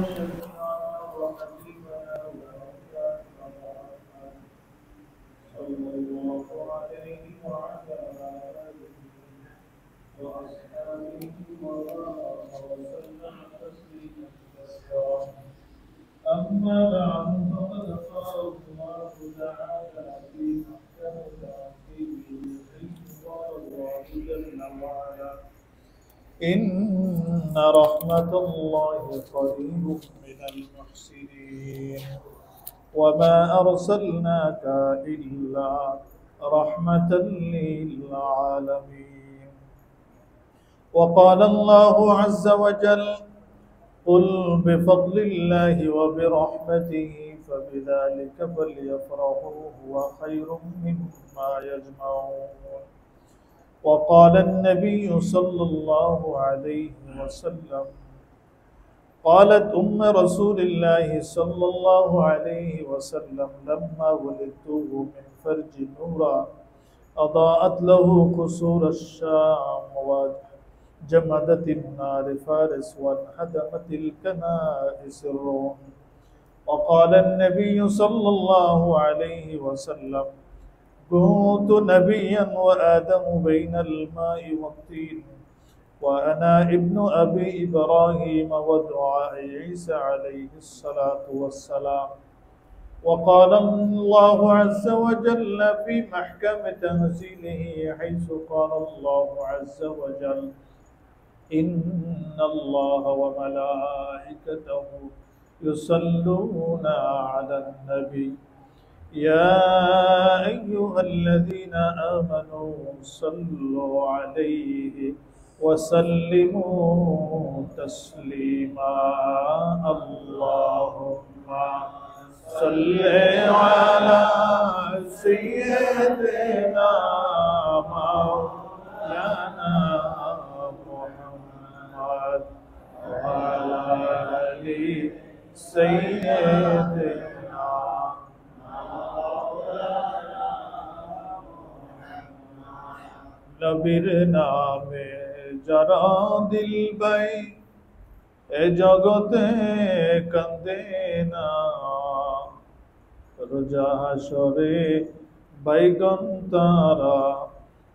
شفيعنا وحبيبنا ومولانا صلى الله عليه وعلى آله وأصحابه وبارك وسلم تسليما كثيرا. أما بعد فقد قال الله تعالى في محكم تنزيله حيث قال الله جل وعلا: إن رحمة الله قريب من المحسنين وما أرسلناك إلا رحمة للعالمين. وقال الله عز وجل: قل بفضل الله وبرحمته فبذلك فليفرحوا هو خير مما يجمعون. وقال النبي صلى الله عليه وسلم: قالت رسول الله صلى الله عليه وسلم لما ولدت من فرج نورا أضاءت له قصور الشام وجمدت النار فارس وانهدمت الكنائس الروم. وقال النبي صلى الله عليه وسلم: كنت نبيا وآدم بين الماء والطين وأنا ابن أبي إبراهيم ودعاء عيسى عليه الصلاة والسلام. وقال الله عز وجل في محكم تنزيله حيث قال الله عز وجل: إن الله وملائكته يصلون على النبي يا أيها الذين آمنوا صلوا عليه وسلموا تسليما. اللهم صل على سيدنا مولانا محمد وعلى آل سيدنا নবীর নামে যারা দিল বাই এ জগতে কান্দে না, রোজা হাসরে বাইগন তারা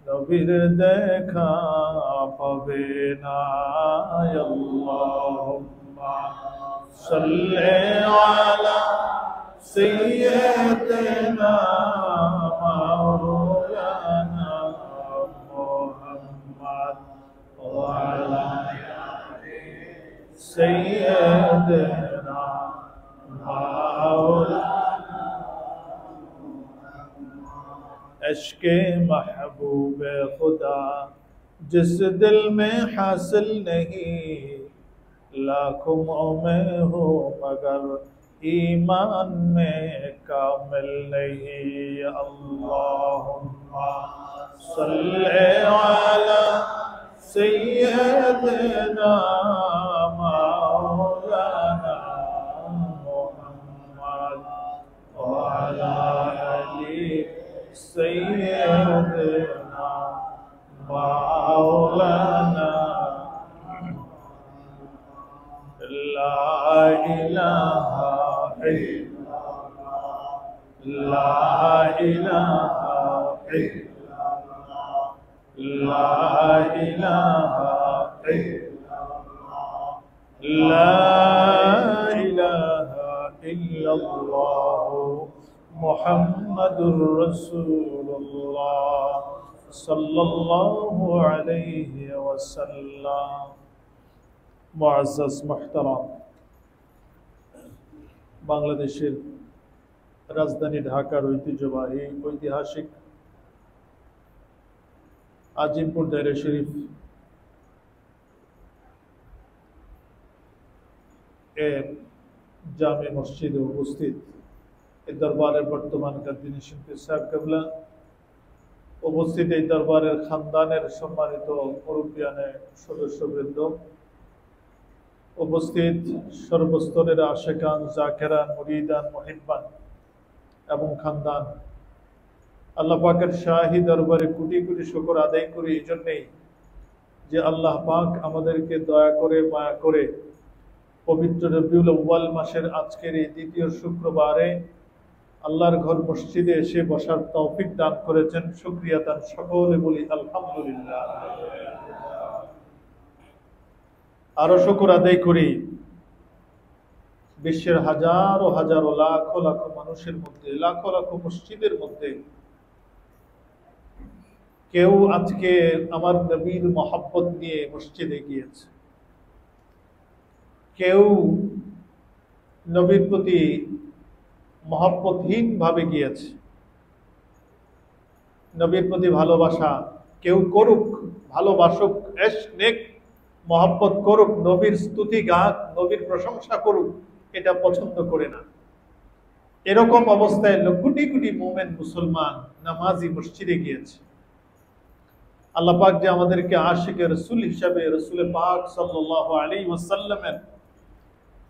নবীর দেখা পাবে না। আল্লাহুম্মা সাল্লি আলা সাইয়্যিদিনা মাওলানা وعلى سيدنا مولانا عشق محبوب खुदा जिस दिल में हासिल नहीं, लाखों में हो मगर ईमान में कामिल नहीं। अल्लाहुम्मा सल्ले अला सय्यदना मौलाना मुहम्मद व अला आलि सय्यदना मौलाना। ला इलाहा इल्लल्लाह, ला इलाहा इल्लल्लाह, ला इलाहा इल्लल्लाह, ला इलाहा इल्लल्लाह मुहम्मदुर रसूलुल्लाह सल्लल्लाहु अलैहि वसल्लम। मुअज़्ज़ज़ मुहतरम, বাংলাদেশের রাজধানী ঢাকার ঐতিহ্যবাহী ঐতিহাসিক আজিমপুর দায়রা শরীফ এর জামে মসজিদে উপস্থিত এই দরবারের বর্তমান কাদিনী শিল্পী সাহেব কেবলা, উপস্থিত এই দরবারের খানদানের সম্মানিত মুরব্বিয়ানে সদস্যবৃন্দ, উপস্থিত সর্বস্তরের আশেকান, জাকেরান, মুরিদান, মুহিব্বান এবং খানদান, আল্লাহ পাকের শাহী দরবারে কোটি কোটি শুকর আদায় করি এই জন্যেই যে আল্লাহ পাক আমাদেরকে দয়া করে মায়া করে পবিত্র রবিউল আউয়াল মাসের আজকের এই দ্বিতীয় শুক্রবারে আল্লাহর ঘর মসজিদে এসে বসার তৌফিক দান করেছেন। শুকরিয়া দান সকলে বলি আলহামদুলিল্লাহ। আরো শুকর আদায় করি বিশ্বের হাজারো হাজারো লাখো লাখো মানুষের মধ্যে, লাখো লাখো মসজিদের মধ্যে কেউ আজকে আমার নবীর মহব্বত নিয়ে মসজিদে গিয়েছে, কেউ নবীর প্রতি মহব্বতহীন ভাবে গিয়েছে। নবীর প্রতি ভালোবাসা কেউ করুক, ভালোবাসুক, নেক মহব্বত করুক, নবীর স্তুতি গাক, নবীর প্রশংসা করুক, এটা পছন্দ করে না। এরকম অবস্থায় কোটি কোটি মুমিন মুসলমান নামাজি মসজিদে গিয়েছে। আল্লাহ পাক যে আমাদেরকে আশিকে রসুল হিসাবে, রসুল পাক সাল্লাল্লাহু আলাইহি ওয়াসাল্লামের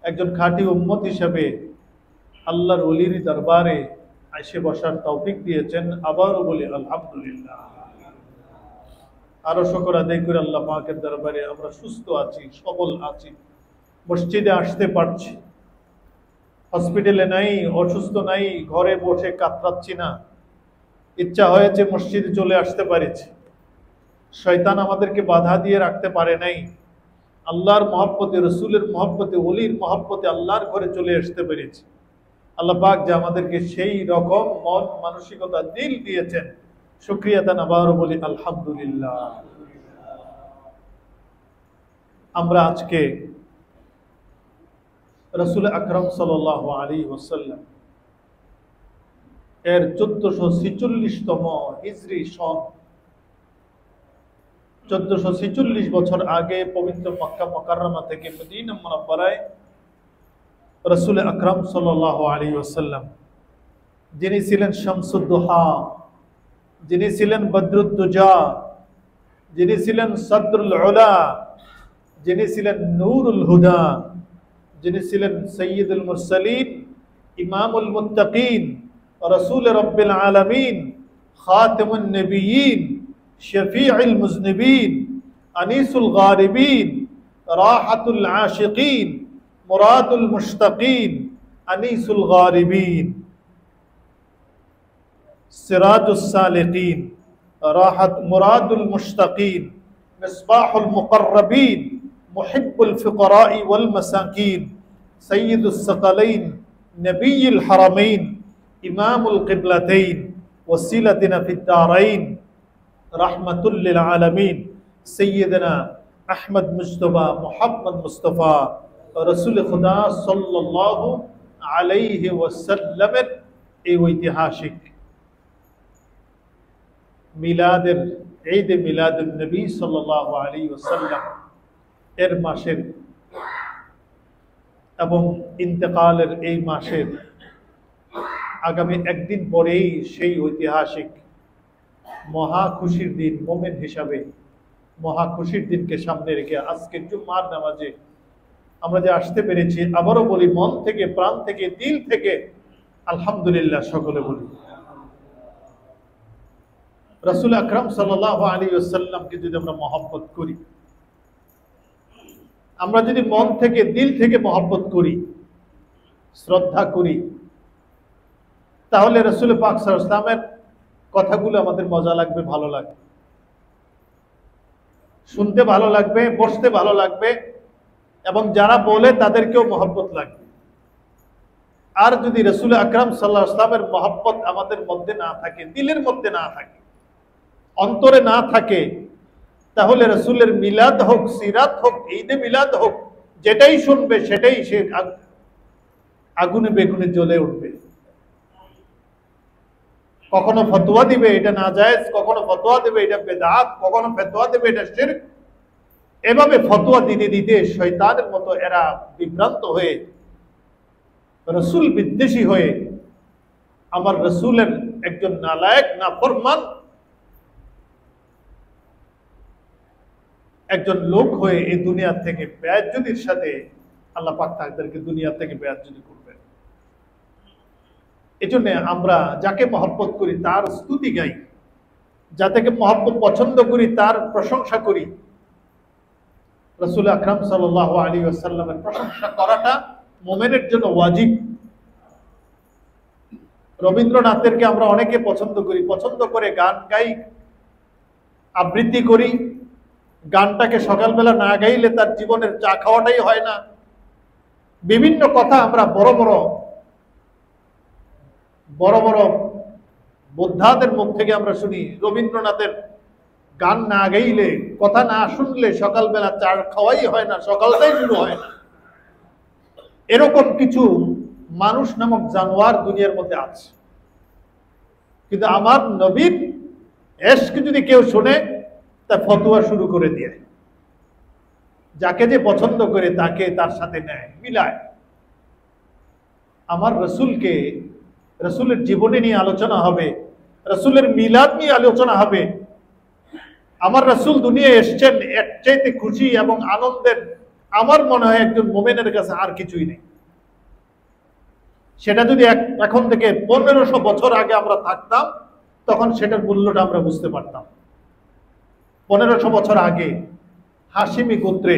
একজন খাঁটি উম্মত হিসাবে আল্লাহর ওলির দরবারে এসে বসার তৌফিক দিয়েছেন, আবারও বলি আলহামদুলিল্লাহ। আরো শুকর আদায় করে আল্লাহ পাকের দরবারে আমরা সুস্থ আছি, সবল আছি, মসজিদে আসতে পারছি, হসপিটালে নাই, অসুস্থ নাই, ঘরে বসে কাতরাচ্ছি না, ইচ্ছা হয়েছে মসজিদে চলে আসতে পারেছি। শয়তান আমাদেরকে বাধা দিয়ে রাখতে পারে নাই। আল্লাহর মহব্বতে, রসুলের মহব্বতে, ওলির মহব্বতে আল্লাহর ঘরে চলে আসতে পেরেছি। আল্লাহ পাক যে আমাদেরকে সেই রকম মন মানসিকতা দিল দিয়েছেন, শুকরিয়া দান আবারও বলি আলহামদুলিল্লাহ। আমরা আজকে রসুল আকরাম সাল্লাল্লাহু আলাইহি ওয়াসাল্লাম এর 1446তম হিজরি সন, 1446 বছর আগে পবিত্র মক্কা মুকাররমা থেকে মদিনা মুনাওয়ারায় রসুল আকরাম সাল্লাল্লাহু আলাইহি ওয়াসাল্লাম, যিনি ছিলেন শামসুদ দুহা, যিনি ছিলেন বদরুদ্দুজা, যিনি ছিলেন সদরুল উলা, যিনি ছিলেন নূরুল হুদা, যিনি ছিলেন সৈয়দুল মুরসালিন, ইমামুল মুত্তাকিন, রাসূল রাব্বিল আলামিন, খাতামুন নবিয়্যিন, শফিউল মুজনিবিন, আনিসুল গারিবিন, রাহাতুল আশিকিন, মুরাদুল মুশতাকিন, আনিসুল গারিবিন, সিরাজুস সালিকিন, রাহাত মুরাদুল মুশতাকিন, মিসবাহুল মুকররবিন, মুহিব্বুল ফুকরাই ওয়াল মাসাকিন, সাইয়্যিদুস সাকালাইন, নবিয়্যুল হারামাইন, ইমামুল কিবলাতাইন, ওয়াসিলাতুনা ফিদ দারাইন, রাহমাতুল লিল আলামিন, সাইয়্যিদুনা আহমদ মুজতবা মুহাম্মদ মুস্তাফা রাসূল খুদা সাল্লাল্লাহু আলাইহি ওয়াসাল্লামের এই ঐতিহাসিক মিলাদের, ঈদে মিলাদুন নবী সাল্লাল্লাহু আলাইহি ওয়াসাল্লাম এর মাসের এবং ইন্তেকালের এই মাসের আগামী একদিন পরেই সেই ঐতিহাসিক মহা খুশির দিন, মোমেন হিসাবে মহা খুশির দিনকে সামনে রেখে আজকে জুম্মার নামাজে আমরা যে আসতে পেরেছি, আবারও বলি মন থেকে, প্রাণ থেকে, দিল থেকে আলহামদুলিল্লাহ সকলে বলি। রাসূল আকরাম সাল্লাল্লাহু আলাইহি ওয়াসাল্লামকে যদি আমরা মহব্বত করি, আমরা যদি মন থেকে, দিল থেকে মহব্বত করি, শ্রদ্ধা করি, তাহলে রাসূল পাক সাল্লাল্লাহু আলাইহি ওয়াসাল্লামের কথাগুলো আমাদের মজা লাগবে, ভালো লাগবে, শুনতে ভালো লাগবে, বসতে ভালো লাগবে, এবং যারা বলে তাদেরকেও মহব্বত লাগবে। আর যদি রাসূল আকরাম সাল্লাল্লাহু আলাইহি ওয়াসাল্লামের মহব্বত আমাদের মধ্যে না থাকে, দিলের মধ্যে না থাকে, অন্তরে না থাকে, তাহলে রাসূলের মিলাদ হোক, সিরাত হোক, ঈদে মিলাদ হোক, যেটাই শুনবে সেটাই সে আগুনে বেগুনে জ্বলে উঠবে। কখনো ফতোয়া দিবে এটা নাজায়েজ, কখনো ফতোয়া দেবে এটা বেদাত, কখনো ফতোয়া দেবে এটা শিরক। এভাবে ফতোয়া দিতে দিতে শয়তানের মতো এরা বিভ্রান্ত হয়ে, রাসূল বিদ্বেষী হয়ে, আমার রাসূলের একজন নালায়েক, নাফরমান একজন লোক হয়ে এই দুনিয়া থেকে বেয়াজ্জুদির সাথে আল্লাহ পাক তাদেরকে দুনিয়া থেকে বেয়াজ্জুদি করবেন। এজন্য আমরা যাকে মহব্বত করি তার স্তুতি গাই, যাকে মহব্বত পছন্দ করি তার প্রশংসা করি। রাসূল আকরাম সাল্লাল্লাহু আলাইহি ওয়াসাল্লামের প্রশংসা করাটা মুমিনের জন্য ওয়াজিব। রবীন্দ্রনাথেরকে আমরা অনেকে পছন্দ করি, পছন্দ করে গান গাই, আবৃত্তি করি। গানটাকে সকালবেলা না গাইলে তার জীবনের চা খাওয়াটাই হয় না। বিভিন্ন কথা আমরা বড় বড় বোদ্ধাদের মুখ থেকে আমরা শুনি, রবীন্দ্রনাথের গান না গাইলে, কথা না শুনলে সকালবেলা চা খাওয়াই হয় না, সকালটাই শুরু হয় না। এরকম কিছু মানুষ নামক জানোয়ার দুনিয়ার মধ্যে আছে। কিন্তু আমার নবীর এশক যদি কেউ শুনে, তা ফতোয়া শুরু করে দিয়ে, যাকে যে পছন্দ করে তাকে তার সাথে নেয়, মিলায়। আমার রসুলকে, রসুলের জীবনে নিয়ে আলোচনা হবে, রসুলের মিলাদ নিয়ে আলোচনা হবে। আমার রসুল দুনিয়ায় এসছেন, এর চাইতে খুশি এবং আনন্দের আমার মনে হয় একজন মোমেনের কাছে আর কিছুই নেই। সেটা যদি এখন থেকে 1500 বছর আগে আমরা থাকতাম, তখন সেটার মূল্যটা আমরা বুঝতে পারতাম। 1500 বছর আগে হাশিমি গোত্রে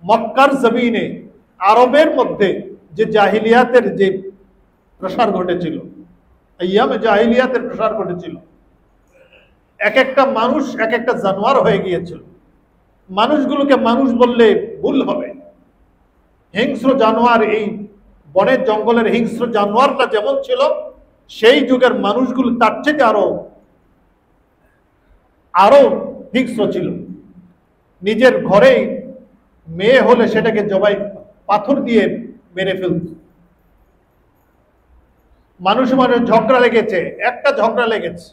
মক্কার জমিনে আরবের মধ্যে যে জাহিলিয়াতের যে প্রসার ঘটেছিল, আইয়ামে জাহিলিয়াতের প্রসার ঘটেছিল, এক একটা মানুষ এক একটা জানোয়ার হয়ে গিয়েছিল। মানুষগুলোকে মানুষ বললে ভুল হবে, হিংস্র জানোয়ার। এই বনের জঙ্গলের হিংস্র জানোয়ারটা যেমন ছিল, সেই যুগের মানুষগুলো তার চেয়ে আরো হিংস্র ছিল। নিজের ঘরে মেয়ে হলে সেটাকে জবাই পাথর দিয়ে মেরে ফেলত। মানুষ ঝগড়া লেগেছে, একটা ঝগড়া লেগেছে,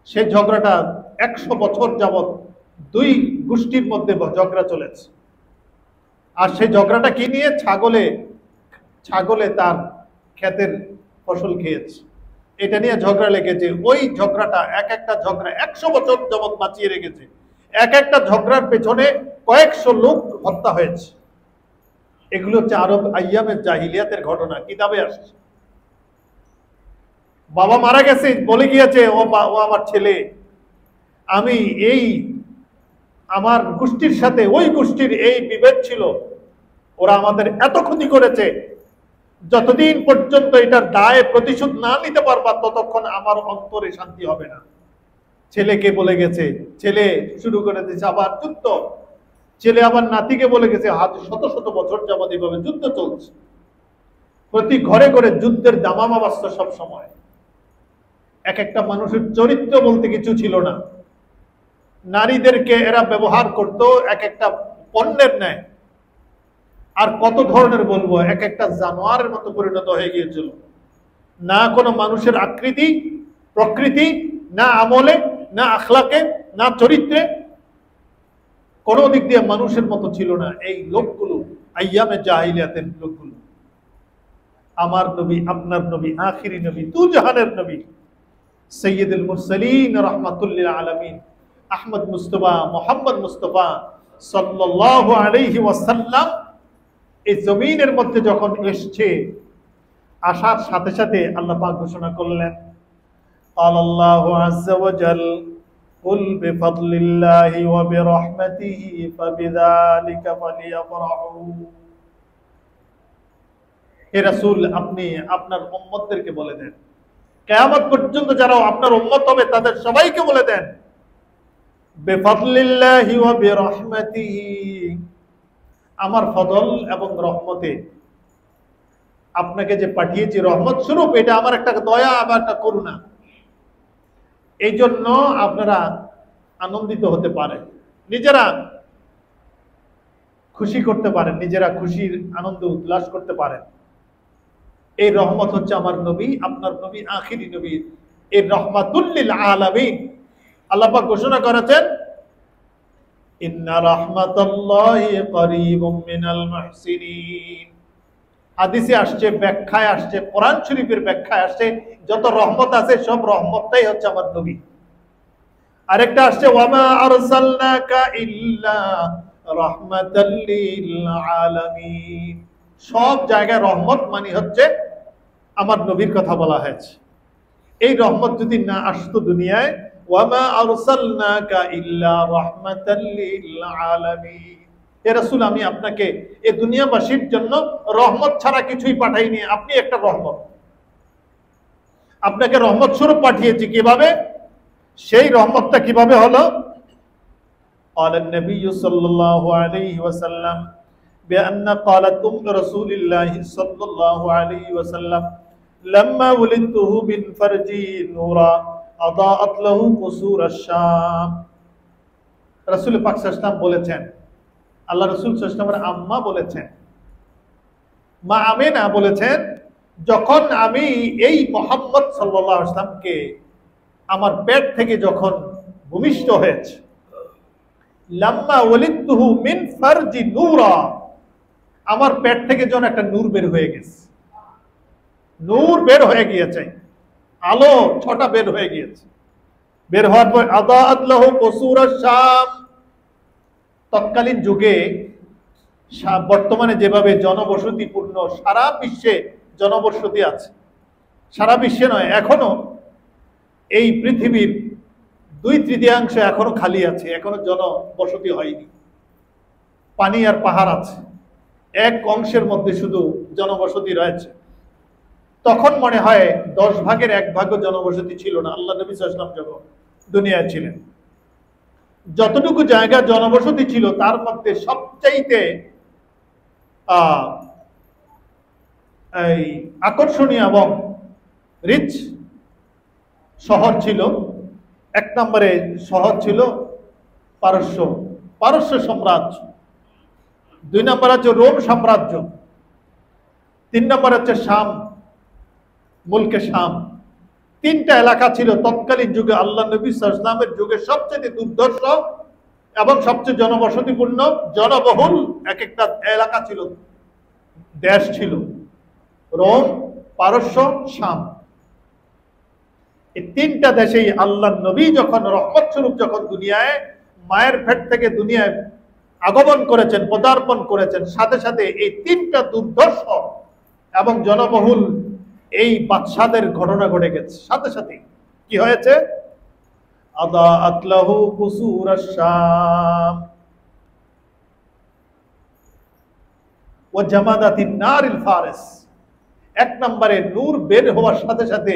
সেই ঝগড়াটা 100 বছর যাবৎ দুই গোষ্ঠীর মধ্যে ঝগড়া চলেছে। আর সেই ঝগড়াটা কি নিয়ে? ছাগলে তার ক্ষেতের ফসল খেয়েছে, এটা নিয়ে ঝগড়া লেগেছে। ওই ঝগড়াটা, একটা ঝগড়া 100 বছর যাবৎ বাঁচিয়ে রেখেছে। একটা ঝগড়ার পেছনে কয়েকশো লোক হত্যা হয়েছে। এগুলো হচ্ছে আরব আইয়ামের জাহিলিয়াতের ঘটনা, কিতাবে আসছে। বাবা মারা গেছে, বলে গিয়েছে ও আমার ছেলে, আমি এই আমার গোষ্ঠীর সাথে ওই গোষ্ঠীর এই বিভেদ ছিল, ওরা আমাদের এত ক্ষতি করেছে, যতদিন পর্যন্ত এটার দায় প্রতিশোধ না নিতে পারবা ততক্ষণ আমার অন্তরে শান্তি হবে না। ছেলেকে বলে গেছে, ছেলে শুরু করে দিয়েছে আবার যুদ্ধ। ছেলে আবার নাতিকে বলে গেছে, শত শত বছর যাবত এইভাবে যুদ্ধ চলছে। প্রতি ঘরে ঘরে যুদ্ধের দামামা বাজত সব সময়। এক একটা মানুষের চরিত্র বলতে কিছু ছিল না। নারীদেরকে এরা ব্যবহার করত এক একটা পণ্যের ন্যায়। আর কত ধরনের বলবো, এক একটা জানোয়ারের মতো পরিণত হয়ে গিয়েছিল। না কোনো মানুষের আকৃতি প্রকৃতি, না আমলে, না আখলাকে, না চরিত্রে, কোনো দিক দিয়ে মানুষের মতো ছিল না এই লোকগুলো, আইয়ামে জাহিলিয়াতের লোকগুলো। আমার নবী, আপনার নবী, আখিরি নবী, দু জাহানের নবী, সৈয়দুল মুরসালিন রাহমাতুল লিল আলামিন আহমদ মুস্তফা, মোহাম্মদ মুস্তফা সাল্লাল্লাহু আলাইহি ওয়াসাল্লাম এই জমিনের মধ্যে যখন এসছে, আসার সাথে সাথে আল্লাহ পাক ঘোষণা করলেন, আল্লাহু আযজা ওয়া জাল কুল বিফাদলিল্লাহি ওয়া বিরহমাতিহি ফাবিযালিকা ফালিয়াফরাহু। হে রাসূল, আপনি আপনার উম্মতদেরকে বলে দেন, কিয়ামত পর্যন্ত যারা আপনার উম্মত হবে তাদের সবাইকে বলে দেন, বিফাদলিল্লাহি ওয়া বিরহমাতিহি, আমার ফজল এবং রহমতে আপনাকে যে পাঠিয়েছি রহমত স্বরূপ, এটা আমার একটা দয়া, আমার একটা করুণা। এই জন্য আপনারা আনন্দিত হতে পারেন, নিজেরা খুশি করতে পারেন, নিজেরা খুশির আনন্দ উল্লাস করতে পারেন। এই রহমত হচ্ছে আমার নবী, আপনার নবী, আখিরি নবী, এই রহমাতুল লিল আলামিন। আল্লাহ পাক ঘোষণা করেছেন, ইন্না রাহমাতাল্লাহি করিবুম মিনাল মুহসিনিন। হাদিসে আসছে, ব্যাখ্যায় আসছে, কোরআন শরীফের ব্যাখ্যায় আসছে, যত রহমত আছে সব রহমতটাই হচ্ছে আমার নবী। আরেকটা আসছে, ওয়ামা আরসালনাকা ইল্লা রাহমাতাল লিল আলামিন। সব জায়গায় রহমত মানে হচ্ছে আমার নবীর কথা বলা হয়েছে। এই রহমত যদি না আসতো দুনিয়ায়, ওয়ামা আরসালনাকা ইল্লা রাহমাতাল লিল আলামিন, হে রাসূল, আমি আপনাকে এই দুনিয়াবাসীর জন্য রহমত ছাড়া কিছুই পাঠাইনি, আপনি একটা রহমত, আপনাকে রহমত স্বরূপ পাঠিয়েছি। কিভাবে? সেই রহমতটা কিভাবে হলো? قال النبي صلى الله عليه وسلم بأن قالت رسول الله صلى الله عليه وسلم لما ولدته من فرجي نورا أضاءت له قصور الشام। রাসূল পাক সাল্লাল্লাহু আলাইহি ওয়াসাল্লাম বলেছেন, আল্লাহ রাসূল সাল্লাল্লাহু আলাইহি ওয়াসাল্লামের আম্মা বলেছেন, মা আমিনা বলেছেন, যখন আমি এই মুহাম্মদ সাল্লাল্লাহু আলাইহি ওয়াসাল্লামকে আমার পেট থেকে যখন ভূমিষ্ঠ হয়েছে, লাম্মা ওয়ালিদতুহু মিন ফারজি নূরা, আমার পেট থেকে যেন একটা নূর বের হয়ে গেছে, নূর বের হয়ে গিয়েছে, আলো ছটা বের হয়ে গিয়েছে। বের হওয়ার পর আদাআত লাহু কুসুরাশ শাম, তৎকালীন যুগে বর্তমানে যেভাবে জনবসতিপূর্ণ সারা বিশ্বে জনবসতি আছে, সারা বিশ্বে নয়, এখনো এই পৃথিবীর 2/3 এখনো খালি আছে, এখনো জনবসতি হয়নি, পানি আর পাহাড় আছে, এক অংশের মধ্যে শুধু জনবসতি রয়েছে। তখন মনে হয় 10 ভাগের 1 ভাগও জনবসতি ছিল না, আল্লাহ নবী সাল্লাল্লাহু আলাইহি ওয়াসাল্লাম যখন দুনিয়ায় ছিলেন। যতটুকু জায়গা জনবসতি ছিল তার মধ্যে সবচাইতে এই আকর্ষণীয় এবং রিচ শহর ছিল, 1 নম্বরে শহর ছিল পারস্য সাম্রাজ্য, 2 নম্বর হচ্ছে রোম সাম্রাজ্য, 3 নম্বর হচ্ছে শাম, মুলকে শাম। 3টা এলাকা ছিল তৎকালীন যুগে, আল্লাহ নবী সাল্লাল্লাহু আলাইহি ওয়াসাল্লামের যুগে সবচেয়ে দুর্ধর্ষ এবং সবচেয়ে জনবসতিপূর্ণ, জনবহুল এক একটা এলাকা ছিল, দেশ ছিল, রোম, পারস্য, শাম। এই 3টা দেশেই আল্লাহ নবী যখন রহমত স্বরূপ যখন দুনিয়ায় মায়ের পেট থেকে দুনিয়ায় আগমন করেছেন, পদার্পণ করেছেন, সাথে সাথে এই 3টা দুর্ধর্ষ এবং জনবহুল এই বাদশাদের ঘটনা ঘটে গেছে। সাথে সাথে কি হয়েছে? আদাআত লাহু কুসুরাশ শাম ওয়া জামাদাতিন নারিল ফারিস। 1 নম্বরে নূর বের হওয়ার সাথে সাথে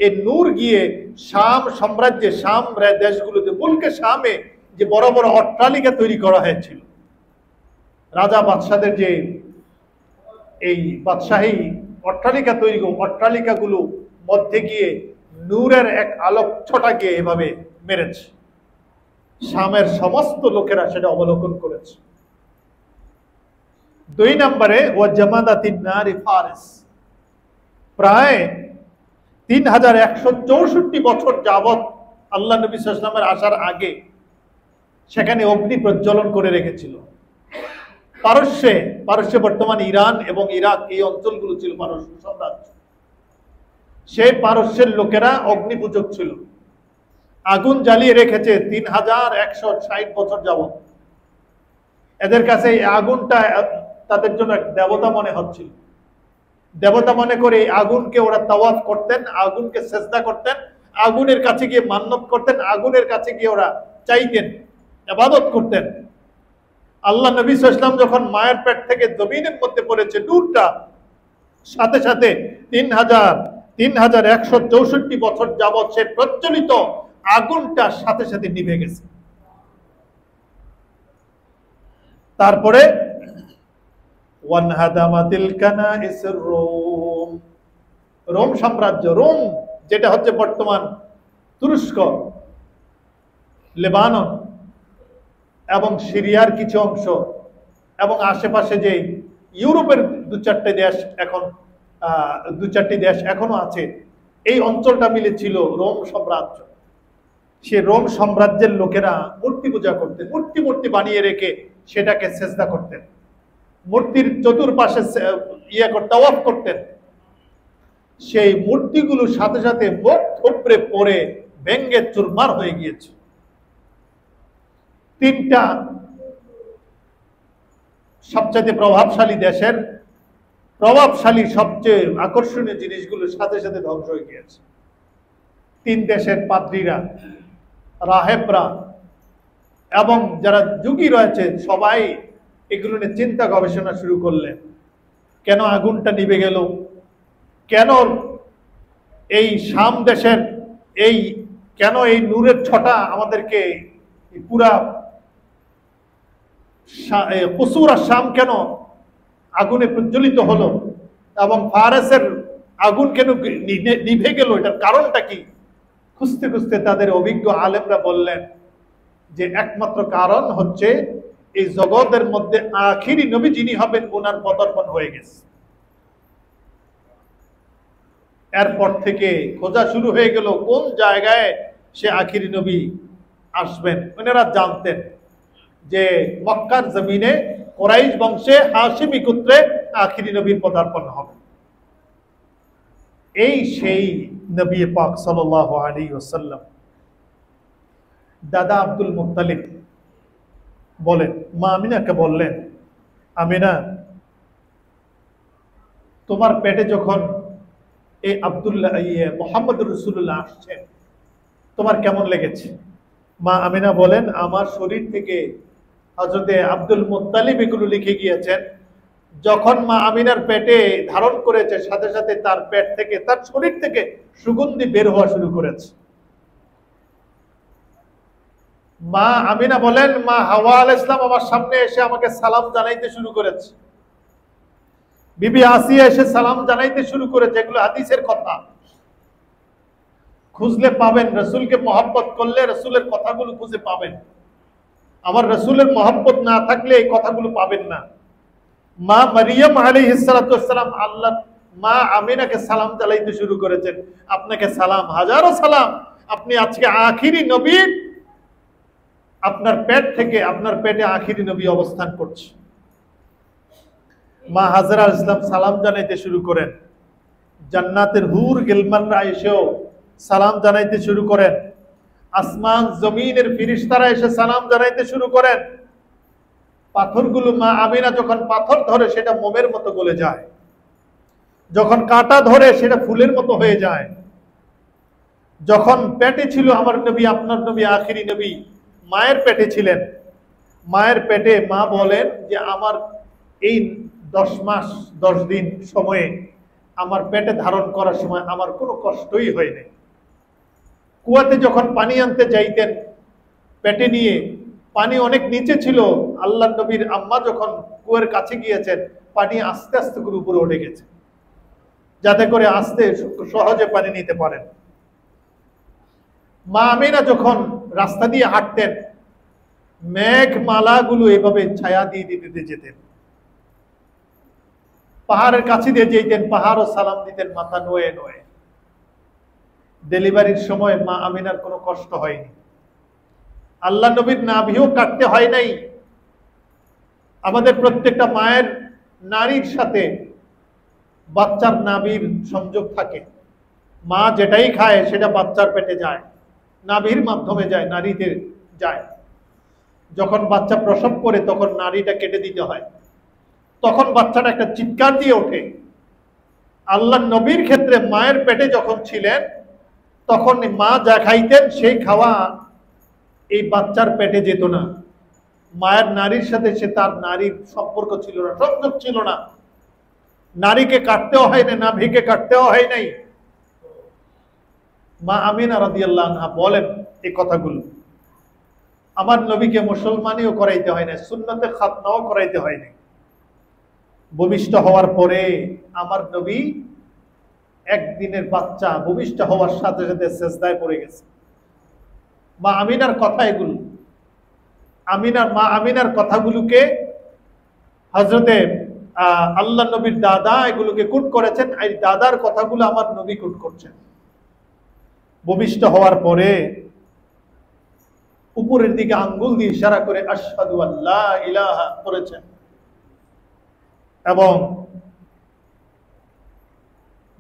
এই নূর গিয়ে শাম সাম্রাজ্যে, শাম দেশগুলোতে, মুলকে শামে যে বড় বড় অট্টালিকা তৈরি করা হয়েছিল, রাজা বাদশাদের যে এই বাদশাহী অট্টালিকা তৈরি, অট্টালিকাগুলো মধ্যে গিয়ে নূরের এক আলোক ছটা গিয়ে এভাবে মেরেছে। শামের সমস্ত লোকেরা সেটা অবলোকন করেছে। 2 নম্বরে ওয়া জামাদাতিন নারি ফারিস, প্রায় 3164 বছর যাবত আল্লাহ নবী সাল্লাল্লাহু আলাইহি ওয়াসাল্লামের আসার আগে সেখানে অগ্নি প্রজ্বলন করে রেখেছিল। পারস্যে বর্তমান ইরান এবং ইরাক, এই অঞ্চলগুলো ছিল পারস্য সাম্রাজ্য। সেই পারস্যের লোকেরা অগ্নি পূজক ছিল, আগুন জ্বালিয়ে রেখেছে 3160 বছর যাবত। এদের কাছে এই আগুনটা তাদের জন্য এক দেবতা মনে হচ্ছিল, দেবতা মনে করে এই আগুনকে ওরা তাওয়াফ করতেন, আগুনকে সেজদা করতেন, আগুনের কাছে গিয়ে মান্নত করতেন, আগুনের কাছে গিয়ে ওরা চাইতেন, ইবাদত করতেন। আল্লাহ নবী সাল্লাল্লাহু আলাইহি ওয়াসাল্লাম যখন মায়ের পেট থেকে জমিনের মধ্যে পড়েছে নূরটা, সাথে সাথে 3164 বছর যাবত সে প্রজ্বলিত আগুনটা সাথে সাথে নিভে গেছে। তারপরে ওয়ানহাদামাতিল কানাইসির রোম, রোম সাম্রাজ্য, রোম যেটা হচ্ছে বর্তমান তুরস্ক, লেবানন এবং সিরিয়ার কিছু অংশ এবং আশেপাশে যে ইউরোপের 2-4টি দেশ, এখন 2-4টি দেশ এখনো আছে, এই অঞ্চলটা মিলে ছিল রোম সাম্রাজ্য। সে রোম সাম্রাজ্যের লোকেরা মূর্তি পূজা করতেন, মূর্তি বানিয়ে রেখে সেটাকে সেজদা করতেন, মূর্তির চতুর্পাশে তাওয়াফ করতেন। সেই মূর্তিগুলোর সাথে সাথে মুখ থুবড়ে পড়ে ভেঙ্গে চুরমার হয়ে গিয়েছে। 3টা সবচেয়ে প্রভাবশালী দেশের প্রভাবশালী সবচেয়ে আকর্ষণীয় জিনিসগুলোর সাথে সাথে ধ্বংস হয়ে গিয়েছে। 3 দেশের পাদ্রীরা, রাহেবরা এবং যারা যোগী রয়েছে সবাই এগুলো নিয়ে চিন্তা গবেষণা শুরু করলেন। কেন আগুনটা নিভে গেল? কেন এই শাম দেশের এই কেন এই নূরের ছটা আমাদেরকে পুরা কসুর আর শাম কেন আগুনে প্রজ্বলিত হলো, এবং ফারেসের আগুন কেন নিভে গেল? এটার কারণটা কি? খুঁজতে খুঁজতে তাদের অভিজ্ঞ আলেমরা বললেন যে একমাত্র কারণ হচ্ছে এই জগতের মধ্যে আখিরি নবী যিনি হবেন ওনার পদার্পণ হয়ে গেছে। এরপর থেকে খোঁজা শুরু হয়ে গেল কোন জায়গায় সে আখিরি নবী আসবেন। ওনারা জানতেন যে মক্কার জমিনে কুরাইশ বংশে হাশিমি গোত্রে আখিরি নবীর পদার্পণ হবে। এই সেই নবী পাক সাল্লাল্লাহু আলাইহি ওয়াসাল্লাম দাদা আব্দুল মুত্তালিব বলেন, মা আমিনাকে বললেন, আমিনা, তোমার পেটে যখন এই আব্দুল্লাহ মুহাম্মদুর রাসূলুল্লাহ আসছেন তোমার কেমন লেগেছে? মা আমিনা বলেন, আমার শরীর থেকে হযরতে আব্দুল মুত্তালিব এগুলো লিখে গিয়েছেন। যখন মা আমিনার পেটে ধারণ করেছে সাথে সাথে তার পেট থেকে, তার শরীর থেকে সুগন্ধি বের হওয়া শুরু করেছে। মা আমিনা বলেন, মা হাওয়া আলাইহিস সালাম আমার সামনে এসে আমাকে সালাম জানাইতে শুরু করেছে। বিবি আসিয়া এসে সালাম জানাইতে শুরু করেছে। এগুলো হাদিসের কথা, খুঁজলে পাবেন। রাসূলকে মহব্বত করলে রাসূলের কথাগুলো খুঁজে পাবেন। আমার রাসূলের মহব্বত না থাকলে এই কথাগুলো পাবেন না। মা মারিয়াম আলাইহিস সালাতু ওয়াস সালাম আল্লাহ মা আমিনাকে সালাম জানাইতে শুরু করেছেন, আপনাকে সালাম, হাজারো সালাম, আপনি আজকে আখিরি নবী, আপনার পেট থেকে আপনার পেটে আখিরি নবী অবস্থান করছে। মা হাজরা ইসলাম সালাম জানাইতে শুরু করেন। জান্নাতের হুর গিলমানরা এসেও সালাম জানাইতে শুরু করেন। আসমান জমিনের ফিরিস্তারা এসে সালাম জানাইতে শুরু করেন। পাথরগুলো, মা আমিনা যখন পাথর ধরে সেটা মোমের মতো গলে যায়, যখন কাঁটা ধরে সেটা ফুলের মতো হয়ে যায়। যখন পেটে ছিল আমার নবী, আপনার নবী আখিরি নবী, মায়ের পেটে ছিলেন। মায়ের পেটে মা বলেন যে আমার এই 10 মাস 10 দিন সময়ে আমার পেটে ধারণ করার সময় আমার কোনো কষ্টই হয়নি। কুয়াতে যখন পানি আনতে যাইতেন পেটে নিয়ে, পানি অনেক নিচে ছিল, আল্লাহ নবীর আম্মা যখন কুয়ার কাছে গিয়েছেন পানি আস্তে আস্তে করে উপরে উঠে গেছে, যাতে করে আস্তে সহজে পানি নিতে পারেন। মা আমিনা যখন রাস্তা দিয়ে হাঁটতেন মেঘমালাগুলো এভাবে ছায়া দিয়ে দিতে যেতেন। পাহাড়ের কাছে দিয়ে যেতেন, পাহাড়ও সালাম দিতেন মাথা নোয়ে নোয়ে। ডেলিভারির সময় মা আমিনার কোনো কষ্ট হয়নি। আল্লাহ নবীর নাভিও কাটতে হয় নাই। আমাদের প্রত্যেকটা মায়ের নারীর সাথে বাচ্চার নাভির সংযোগ থাকে। মা যেটাই খায় সেটা বাচ্চার পেটে যায়, নাভির মাধ্যমে যায়, নারীতে যায়। যখন বাচ্চা প্রসব করে তখন নারীটা কেটে দিতে হয়, তখন বাচ্চাটা একটা চিৎকার দিয়ে ওঠে। আল্লাহ নবীর ক্ষেত্রে মায়ের পেটে যখন ছিলেন তখন মা যা খাইতেন সেই খাওয়া এই বাচ্চার পেটে যেত না। মায়ের নারীর সাথে সে তার নারীর সম্পর্ক ছিল না, সংযোগ ছিল না। নারীকে কাটতেও হয় না, নাভিকে কাটতেও হয় নাই। মা আমিনা রাদিয়াল্লাহু আনহা বলেন এই কথাগুলো। আমার নবীকে মুসলমানিও করাইতে হয় না, সুন্নতে খাতনাও করাইতে হয় না। ভূমিষ্ঠ হওয়ার পরে আমার নবী একদিনের বাচ্চা ভূমিষ্ঠ হওয়ার সাথে সাথে সেজদায় পড়ে গেছে। মা আমিনার কথা এগুলো। মা আমিনার কথাগুলোকে হযরতে আল্লাহ নবীর দাদা এগুলোকে কুট করেছেন, এই দাদার কথাগুলো আমার নবী কুট করছেন। ভূমিষ্ঠ হওয়ার পরে উপরের দিকে আঙ্গুল দিয়ে ইশারা করে আশহাদু আল্লা ইলাহা করেছেন, এবং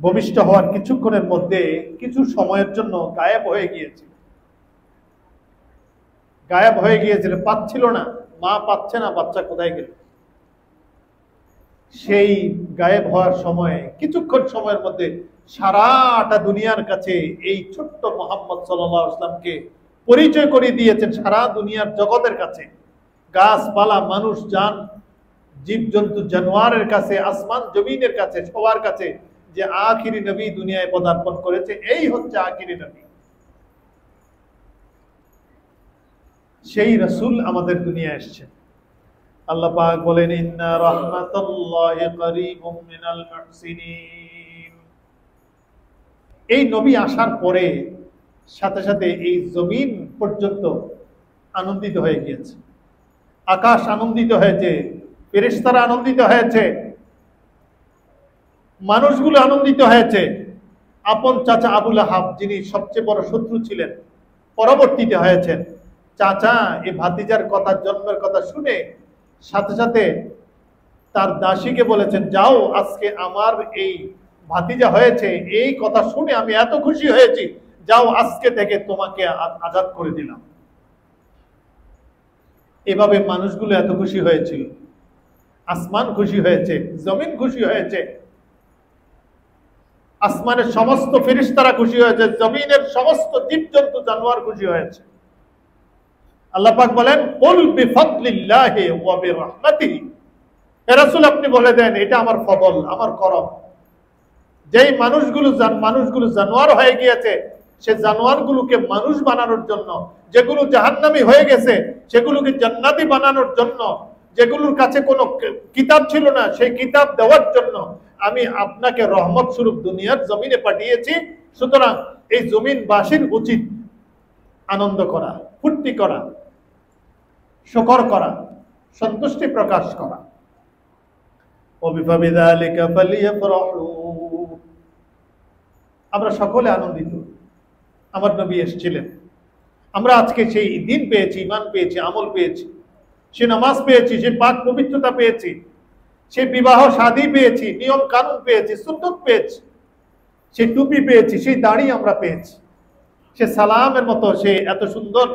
ভূমিষ্ঠ হওয়ার কিছুক্ষণের মধ্যে কিছু সময়ের জন্য গায়েব হয়ে গিয়েছিল। গায়েব হয়ে গিয়েছিল, পাচ্ছিল না, মা পাচ্ছে না বাচ্চা কোথায় গেল। সেই গায়েব হওয়ার সময় কিছুক্ষণ সময়ের মধ্যে সারাটা দুনিয়ার কাছে এই ছোট্ট মুহাম্মদ সাল্লাল্লাহু আলাইহি ওয়াসাল্লামকে পরিচয় করিয়ে দিয়েছেন সারা দুনিয়ার জগতের কাছে। গাছপালা, মানুষ জান জীবজন্তু জানোয়ারের কাছে, আসমান জমিনের কাছে, সবার কাছে যে আখিরি নবী দুনিয়ায় পদার্পণ করেছে, এই হচ্ছে আখিরি নবী। সেই রাসূল আমাদের দুনিয়ায় এসেছে। আল্লাহ পাক বলেন, ইন্না রাহমাতাল্লাহি করিবুম মিনাল মুহসিনিন। এই নবী আসার পরে সাথে সাথে এই জমিন পর্যন্ত আনন্দিত হয়ে গিয়েছে, আকাশ আনন্দিত হয়েছে, ফেরেশতারা আনন্দিত হয়েছে, মানুষগুলো আনন্দিত হয়েছে। আপন চাচা আবু লাহাব, যিনি সবচেয়ে বড় শত্রু ছিলেন, পরবর্তীতে হয়েছেন চাচা, এই ভাতিজার কথা, জন্মের কথা শুনে সাথে সাথে তার দাসীকে বলেছেন, যাও, আজকে আমার এই ভাতিজা হয়েছে, এই কথা শুনে আমি এত খুশি হয়েছি, যাও, আজকে থেকে তোমাকে আজাদ করে দিলাম। এভাবে মানুষগুলো এত খুশি হয়েছিল, আসমান খুশি হয়েছে, জমিন খুশি হয়েছে, আসমানের সমস্ত ফেরেশতারা খুশি হয়েছে, জমিনের সমস্ত জীবজন্তু জানোয়ার খুশি হয়েছে। আল্লাহ পাক বলেন, কুল বিফাদলিল্লাহি ওয়া বিরহমাতিহি, হে রাসূল আপনি বলে দেন, এটা আমার ফজল, আমার করম। যেই মানুষগুলো জানোয়ার হয়ে গিয়েছে, সে জানোয়ারগুলোকে মানুষ বানানোর জন্য, যেগুলো জাহান্নামী হয়ে গেছে সেগুলোকে জান্নাতি বানানোর জন্য, যেগুলোর কাছে কোনো কিতাব ছিল না সেই কিতাব দেওয়ার জন্য আমি আপনাকে রহমত স্বরূপ দুনিয়ার জমিনে পাঠিয়েছি। সুতরাং এই জমিনবাসীর উচিত আনন্দ করা, ফুর্তি করা, শুকর করা, সন্তুষ্টি প্রকাশ করা। ওয়াবিফাবিযালিকা ফালিয়াফরাহু, আমরা সকলে আনন্দিত। আমার নবী এসেছিলেন, আমরা আজকে সেই দিন পেয়েছি, ঈমান পেয়েছি, আমল পেয়েছি, সে নামাজ পেয়েছি, সে পাক পবিত্রতা পেয়েছি, সে বিবাহ শাদী পেয়েছি, নিয়ম কানুন পেয়েছি, সুন্নত পেয়েছি, সে টুপি পেয়েছি, সেই দাড়ি আমরা পেয়েছি, সে সালামের মতো সে এত সুন্দর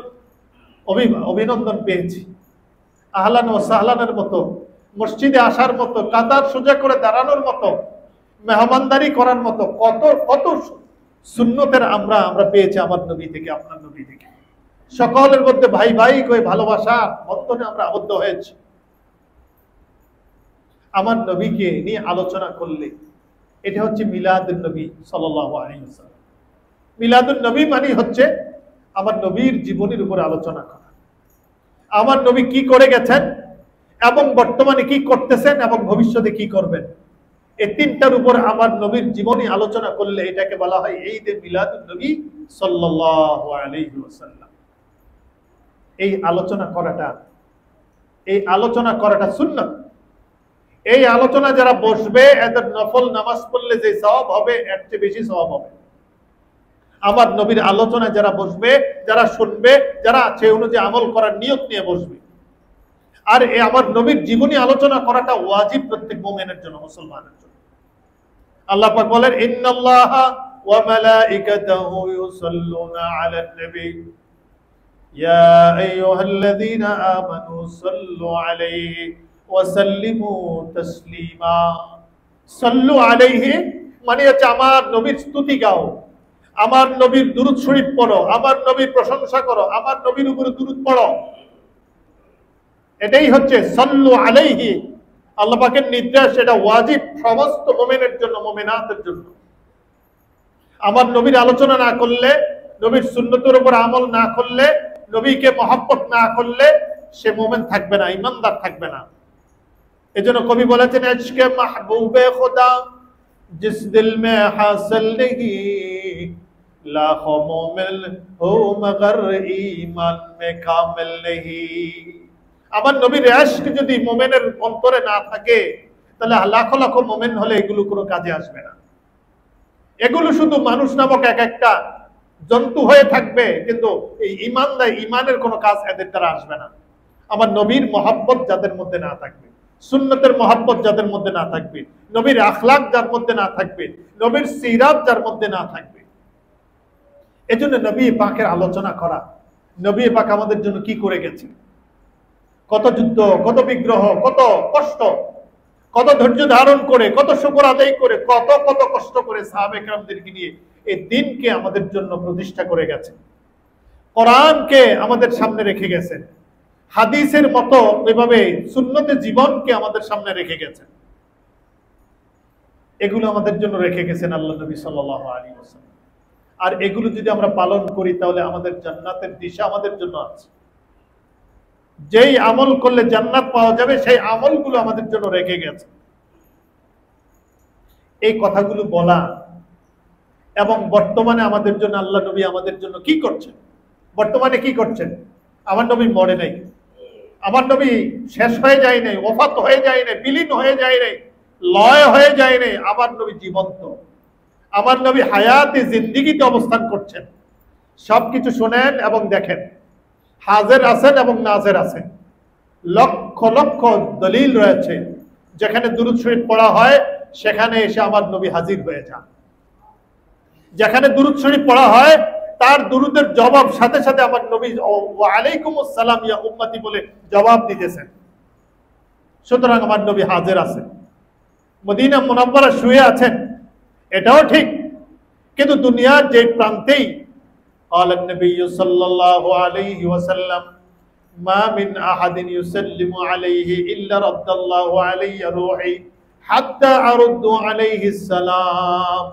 অভিনন্দন পেয়েছি, আহলান ও সাহলানের মতো, মসজিদে আসার মতো, কাতার সোজা করে দাঁড়ানোর মতো, মেহমানদারি করার মতো কত কত সুন্নতের আমরা পেয়েছি আমার নবী থেকে, আপনার নবী থেকে। সকলের মধ্যে ভাই ভাই করে ভালোবাসা বন্ধনে আমরা আবদ্ধ হয়েছি। আমার নবীকে নিয়ে আলোচনা করলে এটা হচ্ছে মিলাদুন নবী সাল্লাল্লাহু আলাইহি ওয়াসাল্লাম। মিলাদুন নবী মানে হচ্ছে আমার নবীর জীবনের উপর আলোচনা করা, আমার নবী কি করে গেছেন এবং বর্তমানে কি করতেছেন এবং ভবিষ্যতে কি করবেন, এই তিনটার উপর আমার নবীর জীবনী আলোচনা করলে এটাকে বলা হয় ঈদে মিলাদুন নবী সাল্লাল্লাহু আলাইহি ওয়াসাল্লাম। এই আলোচনা করাটা সুন্নাত। এই আলোচনা যারা বসবে, এদের নফল নামাজ পড়লে যে সওয়াব হবে এর চেয়ে বেশি সওয়াব হবে। আমার নবীর আলোচনা যারা বসবে, যারা শুনবে, যারা সেই অনুযায়ী আমল করার নিয়ত নিয়ে বসবে। আর এই আমার নবীর জীবনী আলোচনা করাটা ওয়াজিব প্রত্যেক মুমিনের জন্য, মুসলমানের জন্য। আল্লাহ পাক বলেন, ইন্নাল্লাহা ওয়া মালাইকাতাহু ইউসাল্লুনা আলান নবী ইয়া আইয়ুহাল্লাযীনা আমানু সাল্লু আলাইহি ওয়া সাল্লিমু তাসলিমা। সাল্লু আলাইহি মানে হচ্ছে আমার নবীর স্তুতি গাও, আমার নবীর দুরূদ শরীফ পড়ো, আমার নবীর প্রশংসা করো, আমার নবীর উপরে দুরূদ পড়ো। এটাই হচ্ছে সাল্লু আলাইহি। আল্লাহ পাকের নির্দেশ, এটা ওয়াজিব সমস্ত মুমিনের জন্য, মুমিনাতের জন্য। আমার নবীর আলোচনা না করলে, নবীর সুন্নতের উপর আমল না করলে, নবীকে মহব্বত না করলে সে মুমিন থাকবে না, ঈমানদার থাকবে না। এজন্য কবি বলেছেন, ইশকে মাহবুবে খুদা জিস দিল মে হাসিল নেহি, লাখো মুমিন হো মগর ঈমান মে কামিল নেহি। আমার নবীর ইশক যদি মুমিনের অন্তরে না থাকে, তাহলে লাখো লাখো মুমিন হলে এগুলো কোনো কাজে আসবে না। এগুলো শুধু মানুষ নামক এক একটা জন্তু হয়ে থাকবে, কিন্তু এই ঈমানের কোনো কাজ এদের দ্বারা আসবে না। আমার নবীর মহব্বত যাদের মধ্যে না থাকবে, সুন্নতের মহব্বত যাদের মধ্যে না থাকবে, নবীর আখলাক যার মধ্যে না থাকবে, নবীর সিরাত যার মধ্যে না থাকবে। এজন্য নবী পাকের আলোচনা করা, নবী পাক আমাদের জন্য কি করে গেছে, কত যুদ্ধ, কত বিগ্রহ, কত কষ্ট, কত ধৈর্য ধারণ করে, কত শুকর আদায় করে, কত কত কষ্ট করে সাহাবে কেরামদেরকে নিয়ে এই দিনকে আমাদের জন্য প্রতিষ্ঠা করে গেছেন। কোরআনকে আমাদের সামনে রেখে গেছেন, হাদিসের মতো এভাবে সুন্নতে জীবনকে আমাদের সামনে রেখে গেছেন। এগুলো আমাদের জন্য রেখে গেছেন আল্লাহ নবী সাল্লাল্লাহু আলাইহি ওয়াসাল্লাম। আর এগুলো যদি আমরা পালন করি তাহলে আমাদের জান্নাতের দিশা আমাদের জন্য আছে। যেই আমল করলে জান্নাত পাওয়া যাবে সেই আমলগুলো আমাদের জন্য রেখে গেছে। এই কথাগুলো বলা এবং বর্তমানে আমাদের জন্য আল্লাহ নবী আমাদের জন্য কি করছেন, বর্তমানে কি করছেন? আমার নবী মরে নাই, আমার নবী শেষ হয়ে যায় নাই, ওফাত হয়ে যায় নাই, বিলীন হয়ে যায় নাই, লয় হয়ে যায় নাই। আমার নবী জীবন্ত, আমার নবী হায়াতে জিন্দিগিতে অবস্থান করছেন। সবকিছু শুনেন এবং দেখেন, হাজির আছেন এবং নাজির আছেন। লক্ষ লক্ষ দলিল রয়েছে, যেখানে দুরূদ শরীফ পড়া হয় সেখানে এসে আমার নবী হাজির হয়ে যান। যেখানে দুরূদ শরীফ পড়া হয় তার দুরুদের জবাব সাথে সাথে আমার নবী ওয়া আলাইকুমুস সালাম ইয়া উম্মতি বলে জবাব দিতেছেন। সুতরাং আমার নবী হাজির আছেন, মদিনা মুনাওয়ারা শুয়ে আছেন, এটাও ঠিক। কিন্তু দুনিয়ার যে প্রান্তেই قال النبي صلى الله عليه وسلم ما من احد يسلم عليه الا رد الله عليه روحي حتى ارد عليه السلام।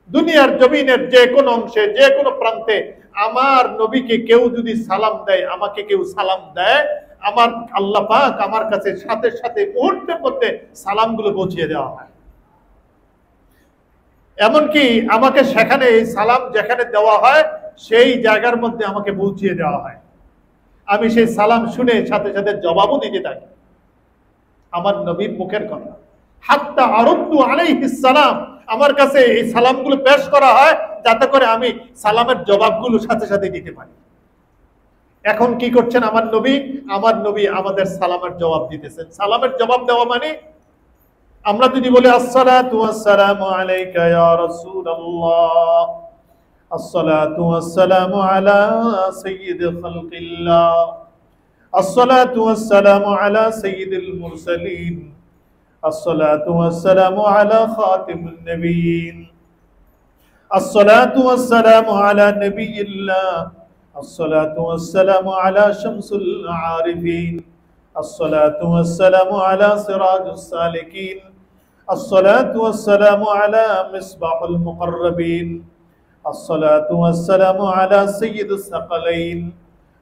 দুনিয়ার জমিনের যে কোন অংশে যে কোন প্রান্তে আমার নবীকে কেউ যদি সালাম দেয়, আমাকে কেউ সালাম দেয়, আমার আল্লাহ পাক আমার কাছে সাথে সাথে মুহূর্তের মধ্যে সালামগুলো পৌঁছিয়ে দেওয়া হয়। এমনকি আমাকে সেখানে এই সালাম যেখানে দেওয়া হয় সেই জায়গার মধ্যে আমাকে পৌঁছিয়ে দেওয়া হয়। আমি সেই সালাম শুনে সাথে সাথে জবাবও দিতে থাকি। আমার নবীর মুখের কথা, হাত্তা আরদ্দু আলাইহিস সালাম, আমার কাছে এই সালামগুলো পেশ করা হয় যাতে করে আমি সালামের জবাবগুলো সাথে সাথে দিতে পারি। এখন কি করছেন আমার নবী? আমার নবী আমাদের সালামের জবাব দিতেছেন। সালামের জবাব দেওয়া মানে আমরা যদি বলি আসসালাতু ওয়াসসালামু আলাইকা ইয়া রাসূলুল্লাহ, আসসালাতু ওয়াসসালামু আলা সাইয়্যিদিল খালকিল্লাহ, আসসালাতু ওয়াসসালামু আলা সাইয়্যিদিল মুরসালিন, আসসালাতু ওয়াসসালামু আলা খাতিমিন নবিয়্যিন, আসসালাতু ওয়াসসালামু আলা নাবিয়্যিল্লাহ, আসসালাতু ওয়াসসালামু আলা শামসুল আরিফিন, আসসালাতু ওয়াসসালামু আলা সিরাজুস সালিকিন, আসসালাতু ওয়াসসালামু আলা মিসবাহুল মুকাররাবিন, আসসালাতু ওয়াসসালামু আলা সাইয়্যিদিস সাকালাইন,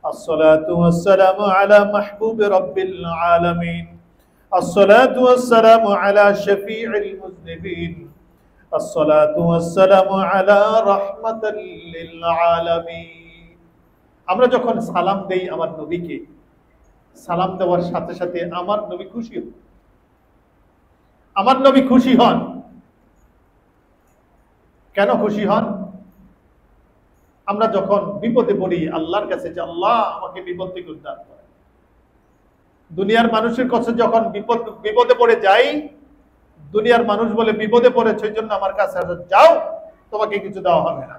আসসালাতু ওয়াসসালামু আলা মাহবুবি রাব্বিল আলামিন, আসসালাতু ওয়াসসালামু আলা শাফিঈল মুযনিবিন, আসসালাতু ওয়াসসালামু আলা রাহমাতাল লিল আলামিন। আমরা যখন সালাম দেই আমার নবীকে, সালাম দেওয়ার সাথে সাথে আমার নবী খুশি হন। আমার নবী খুশি হন। কেন খুশি হন? আমরা যখন বিপদে পড়ি আল্লাহর কাছে যে আল্লাহ আমাকে বিপদ থেকে উদ্ধার করে। দুনিয়ার মানুষের কাছে যখন বিপদে পড়ে যাই, দুনিয়ার মানুষ বলে বিপদে পড়েছে এই জন্য আমার কাছে যাও, তোমাকে কিছু দেওয়া হবে না।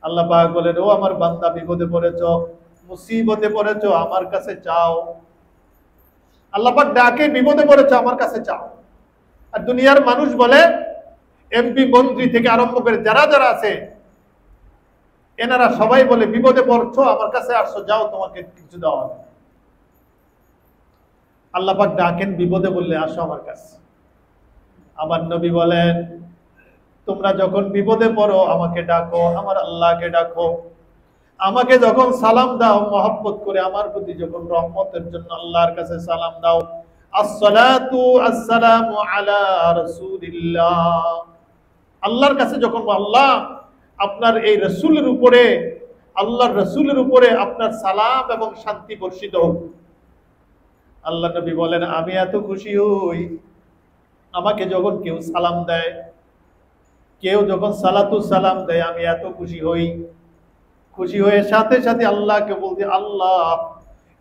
আল্লাহ পাক বলেন, ও আমার বান্দা বিপদে পড়েছ, মুসিবতে পড়েছ, আমার কাছে চাও। আল্লাহ পাক ডাকে, বিপদে পড়েছ আমার কাছে চাও। আর দুনিয়ার মানুষ বলে, এমপি মন্ত্রী থেকে আরম্ভ করে যারা যারা আছে এনারা সবাই বলে বিপদে পড়ছো আমার কাছে আসছো, যাও তোমাকে কিছু দেওয়া হবে। আল্লাহ পাক ডাকেন বিপদে বললে আসো আমার কাছে। আমার নবী বলেন, তোমরা যখন বিপদে পড়ো আমাকে ডাকো, আমার আল্লাহকে ডাকো। আমাকে যখন সালাম দাও মহব্বত করে, আমার প্রতি যখন রহমতের জন্য আল্লাহর কাছে সালাম দাও, আসসালাতু আসসালামু আলা রাসূলিল্লাহ, আল্লাহর কাছে যখন আল্লাহ আপনার এই রাসূলের উপরে, আল্লাহর রাসূলের উপরে আপনার সালাম এবং শান্তি বর্ষিত হোক। আল্লাহ নবী বলেন, আমি এত খুশি হই আমাকে যখন কেউ সালাম দেয়, কেউ যখন সালাতু সালাম দেয়, আমি এত খুশি হই। খুশি হয়ে সাথে সাথে আল্লাহকে বলতে, আল্লাহ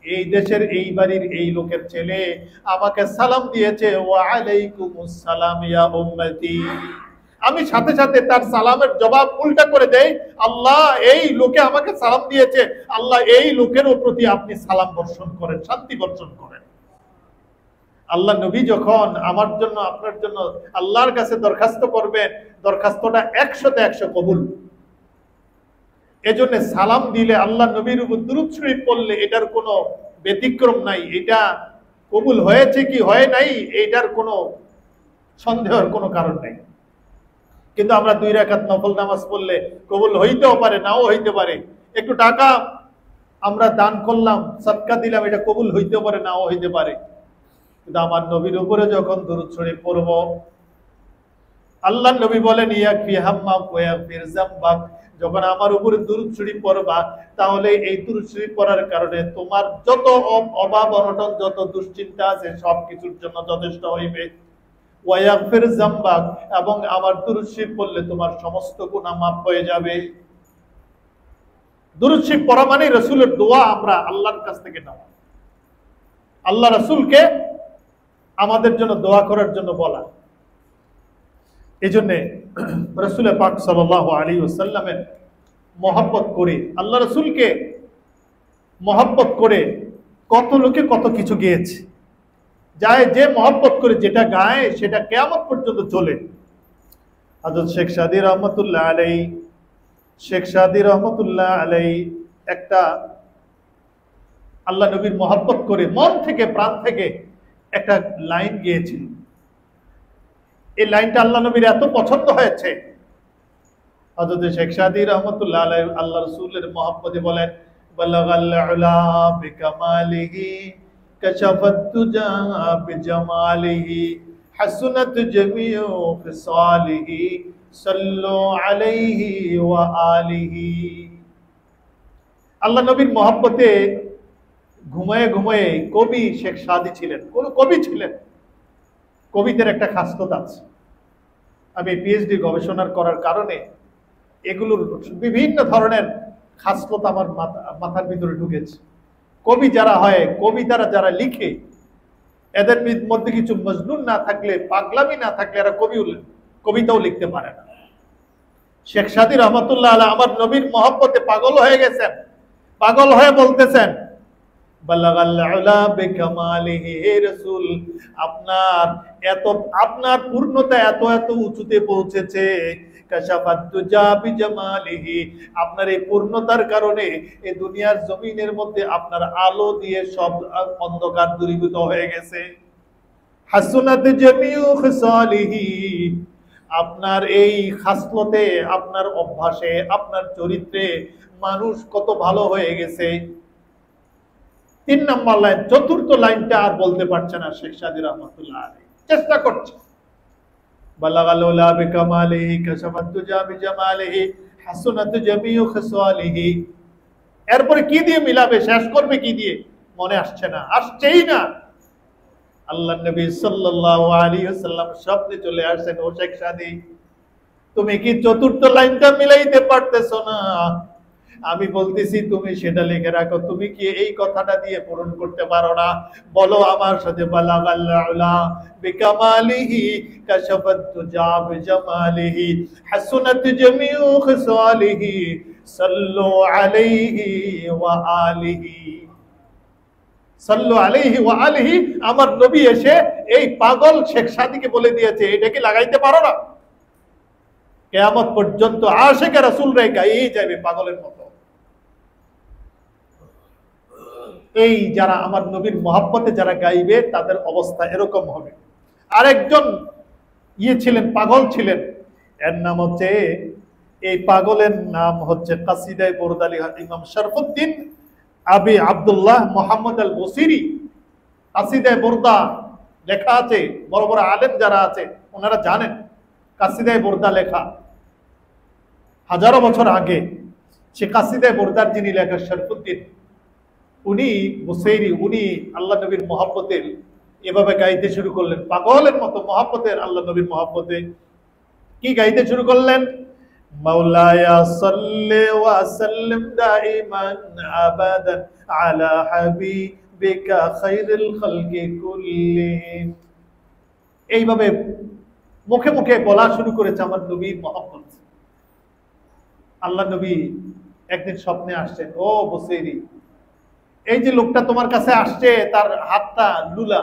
এই দেশের এই বাড়ির এই লোকের ছেলে আমাকে সালাম দিয়েছে, ওয়া আলাইকুমুস সালাম ইয়া উম্মতি। আমি সাথে সাথে তার সালামের জবাব উল্টা করে দেই, আল্লাহ এই লোকে আমাকে সালাম দিয়েছে, আল্লাহ এই লোকের প্রতি আপনি সালাম বর্ষণ করেন, শান্তি বর্ষণ করেন। আল্লাহ নবী যখন আমার জন্য আপনার জন্য আল্লাহর কাছে দরখাস্ত করবেন, দরখাস্তটা 100-তে 100 কবুল। এজন্য সালাম দিলে আল্লাহ নবীর উপর দুরূদ শরীফ পড়লে এটার কোনো ব্যতিক্রম নাই, এটা কবুল হয়েছে কি হয় নাই এটার কোনো সন্দেহের কোনো কারণ নাই। কিন্তু আমরা 2 রাকাত নফল নামাজ পড়লে কবুল হইতেও পারে, নাও হইতে পারে। একটু টাকা আমরা দান করলাম, সদকা দিলাম, এটা কবুল হইতেও পারে, নাও হইতে পারে। কিন্তু আমার নবীর উপরে যখন দুরূদ শরীফ পড়ব, আল্লাহ নবী বলেন ইয়াকফি হাম্মাক ওয়া ইয়াগফির যামবাক, যখন আমার উপরে দুরূদ শরীফ পড়বা তাহলে এই দুরূদ শরীফ পড়ার কারণে তোমার যত অভাব অনটন, যত দুশ্চিন্তা আছে সবকিছুর জন্য যথেষ্ট হইবে। ওয়া ইয়াগফির যামবাক, এবং আমার দুরূদ শরীফ পড়লে তোমার সমস্ত গুনাহ মাফ হয়ে যাবে। দুরূদ শরীফ পড়া মানে রাসূলের দোয়া আমরা আল্লাহর কাছ থেকে নেওয়া, আল্লাহ রাসূলকে আমাদের জন্য দোয়া করার জন্য বলা। এই জন্যে রাসূল পাক সাল্লাল্লাহু আলাইহি ওয়াসাল্লামের মহব্বত করে, আল্লাহ রাসূলকে মহব্বত করে কত লোকে কত কিছু গেয়েছে। যায় যে মহব্বত করে যেটা গায় সেটা কিয়ামত পর্যন্ত চলে। হযরত শেখ সাদী রহমাতুল্লাহ আলাইহি, শেখ সাদী রহমাতুল্লাহ আলাইহি একটা আল্লাহ নবীর মহব্বত করে মন থেকে প্রাণ থেকে একটা লাইন গেয়েছিল। এই লাইনটা আল্লাহ নবীর এত পছন্দ হয়েছে, হযরত শেখ সাদী রহমাতুল্লাহ আলাইহি আল্লাহ রাসূলের মহব্বতে বলেন বালাগাল উলা বিকামালিহি কাশাফাত তুজা বিজামালিহি হাসনাত জামিউ খিসালিহি সাল্লু আলাইহি ওয়া আলিহি। আল্লাহ নবীর মহব্বতে ঘুমায়ে ঘুমায়ে কবি শেখ সাদী ছিলেন, কোন কবি ছিলেন। কবিদের একটা খাসলত আছে, আমি পিএইচডি গবেষণা করার কারণে এগুলোর বিভিন্ন ধরনের খাসলত আমার মাথার ভিতরে ঢুকেছে। কবি যারা হয়, কবিতারা যারা লিখে, এদের মধ্যে কিছু মজনুন না থাকলে, পাগলামি না থাকলে এরা কবিতাও লিখতে পারে না। শেখ সাদী রহমাতুল্লাহ আলাইহি আমার নবীর মহব্বতে পাগল হয়ে গেছেন, পাগল হয়ে বলতেছেন বালাগাল উলা বিকামালিহি, হে রাসূল আপনার পূর্ণতা এত এত উঁচুতে পৌঁছেছে। কাশাফাত তুজা বিজামালিহি, আপনার এই পূর্ণতার কারণে এই দুনিয়ার জমিনের মধ্যে আপনার আলো দিয়ে সব অন্ধকার দূরীভূত হয়ে গেছে। হাসনাত জামিউ খিসালিহি, আপনার এই খাসলতে, আপনার অভ্যাসে, আপনার চরিত্রে মানুষ কত ভালো হয়ে গেছে। 3 নম্বর লাইন, চতুর্থ লাইনটা আর বলতে পারছে না শেখ সাদী রহমাতুল্লাহ আলাইহি, চেষ্টা করছে বালাগাল উলা বিকামালিহি কাশাফাত তুজা বিজামালিহি হাসনাত জামিউ খিসালিহি। এরপরে কি দিয়ে মিলাবে, শেষ করবে কি দিয়ে, মনে আসছে না, আসছেই না। আল্লাহ নবী সাল্লাল্লাহু আলাইহি ওয়াসাল্লাম স্বপ্নে চলে আসেন, ও শেখ সাদী তুমি কি চতুর্থ লাইনটা মিলাইতে পারতেছো না? আমি বলতেছি তুমি সেটা লিখে রাখো, তুমি কি এই কথাটা দিয়ে পূরণ করতে পারো না? বলো আমার সাথে বালাগাল উলা বিকামালিহি কাশাফাত তুজা বিজামালিহি হাসনাত জামিউ খিসালিহি সাল্লু আলাইহি ওয়া আলিহি। সাল্লু আলাইহি ওয়া আলিহি, আমার নবী এসে এই পাগল শেখ সাদীকে বলে দিয়েছে, এটা কি লাগাইতে পারো না? কিয়ামত পর্যন্ত আশিকে রাসূল রে গাইয়ে যাবে পাগলের মতো। এই যারা আমার নবীর মহব্বতে যারা গাইবে তাদের অবস্থা এরকম হবে। আরেকজন ছিলেন, পাগল ছিলেন, এর নাম হচ্ছে, এই পাগলের নাম হচ্ছে কাসিদায়ে বুরদা ইমাম শরফুদ্দিন আবি আব্দুল্লাহ মুহাম্মদ আল বুসিরি। কাসিদায়ে বুরদা লেখা আছে, বড় বড় আলেম যারা আছে ওনারা জানেন কাসিদায়ে বুরদা লেখা হাজারো বছর আগে। সে কাসিদায়ে বুরদার যিনি লেখা শরফুদ্দিন, উনি বুসাইরি, উনি আল্লাহ নবীর মহব্বতের এভাবে গাইতে শুরু করলেন, পাগলের মতো মহব্বতের, আল্লাহ নবীর মহব্বতে কি গাইতে শুরু করলেন? মাওলায়া সাল্লি ওয়া সাল্লিম দাইমান আবাদান আলা হাবিবিকা খায়রুল খালকি কুল্লিহিম। এইভাবে মুখে মুখে বলা শুরু করেছে আমার নবীর মহব্বত। আল্লাহ নবী একদিন স্বপ্নে আসছেন, ও বুসাইরি, এই যে লোকটা তোমার কাছে আসছে তার হাতটা লুলা,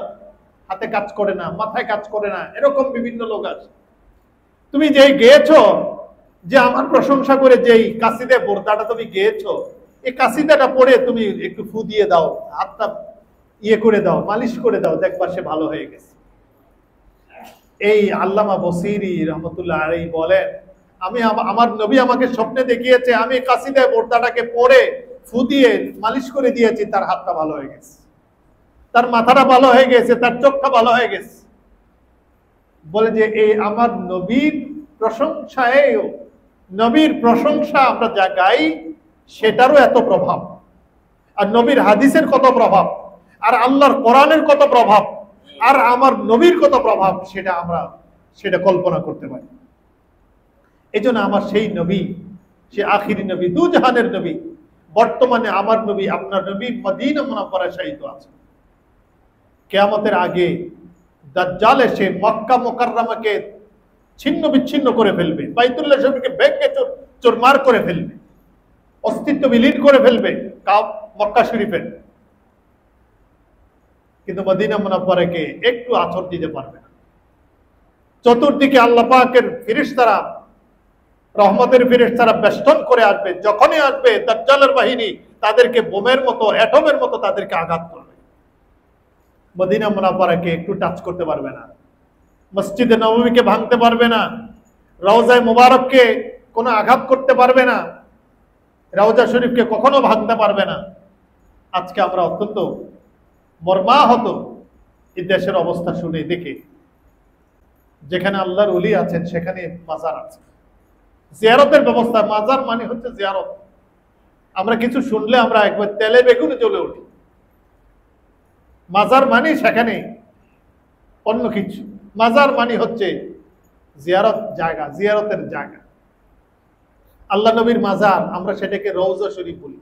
হাতে কাজ করে না, মাথায় কাজ করে না, এরকম বিভিন্ন লোক আছে। তুমি যে গেয়েছো, যে আমার প্রশংসা করে যেই কাসিদা বোরদাটা তুমি গেয়েছো, এই কাসিদাটা পড়ে তুমি একটু ফু দিয়ে দাও, হাতটা ইয়ে করে দাও, মালিশ করে দাও, দেখবা সে ভালো হয়ে গেছে। এই আল্লামা বসিরি রহমতুল্লাহ আলাইহি বলেন, আমি আমার নবী আমাকে স্বপ্নে দেখিয়েছে, আমি কাসিদা বোরদাটাকে পড়ে ফু দিয়ে মালিশ করে দিয়েছি, তার হাতটা ভালো হয়ে গেছে, তার মাথাটা ভালো হয়ে গেছে, তার চোখটা ভালো হয়ে গেছে। বলে যে এই আমার নবীর প্রশংসায়, নবীর প্রশংসা আমরা যা গাই সেটারও এত প্রভাব, আর নবীর হাদিসের কত প্রভাব, আর আল্লাহর কোরআনের কত প্রভাব, আর আমার নবীর কত প্রভাব, সেটা কল্পনা করতে পারি। এই জন্য আমার সেই নবী, সে আখিরি নবী, দু জাহানের নবী, বর্তমানে আমার নবী, আপনার নবী মদিনা মুনাওয়ারায় শায়িত আছে। কিয়ামতের আগে দাজ্জাল এসে মক্কা মুকাররমাকে ছিন্ন বিচ্ছিন্ন করে ফেলবে, বাইতুল্লাহ শরীফকে ভেঙে চুরমার করে ফেলবে, অস্তিত্ব বিলীন করে ফেলবে মক্কা শরীফের, কিন্তু মদিনা মুনাওয়ারাকে একটু আছর দিতে পারবে না। চতুর্দিকে আল্লাহ পাকের ফেরেশতারা, রহমতের ফেরেশতারা বেষ্টন করে আসবে, যখনই আসবে দাজ্জালের বাহিনী তাদেরকে বোমের মতো, অ্যাটমের মতো তাদেরকে আঘাত করবে, মদিনা মুনাওয়ারাকে একটু টাচ করতে পারবে না, মসজিদে নববীকে ভাঙতে পারবে না, রওজায়ে মুবারককে কোনো আঘাত করতে পারবে না, রওজা শরীফকে কখনো ভাঙতে পারবে না। আজকে আমরা অত্যন্ত মর্মাহত এই দেশের অবস্থা শুনে দেখে, যেখানে আল্লাহর ওলি আছেন সেখানে মাজার আছে, জিয়ারতের ব্যবস্থা। মাজার মানে হচ্ছে জিয়ারত। আমরা কিছু শুনলে আমরা একবার তেলে বেগুনে জ্বলে উঠি। মাজার মানে সেখানে অন্য কিছু, মাজার মানে হচ্ছে জিয়ারত জায়গা, জিয়ারতের জায়গা। আল্লাহ নবীর মাজার, আমরা সেটাকে রওজা শরীফ বলি।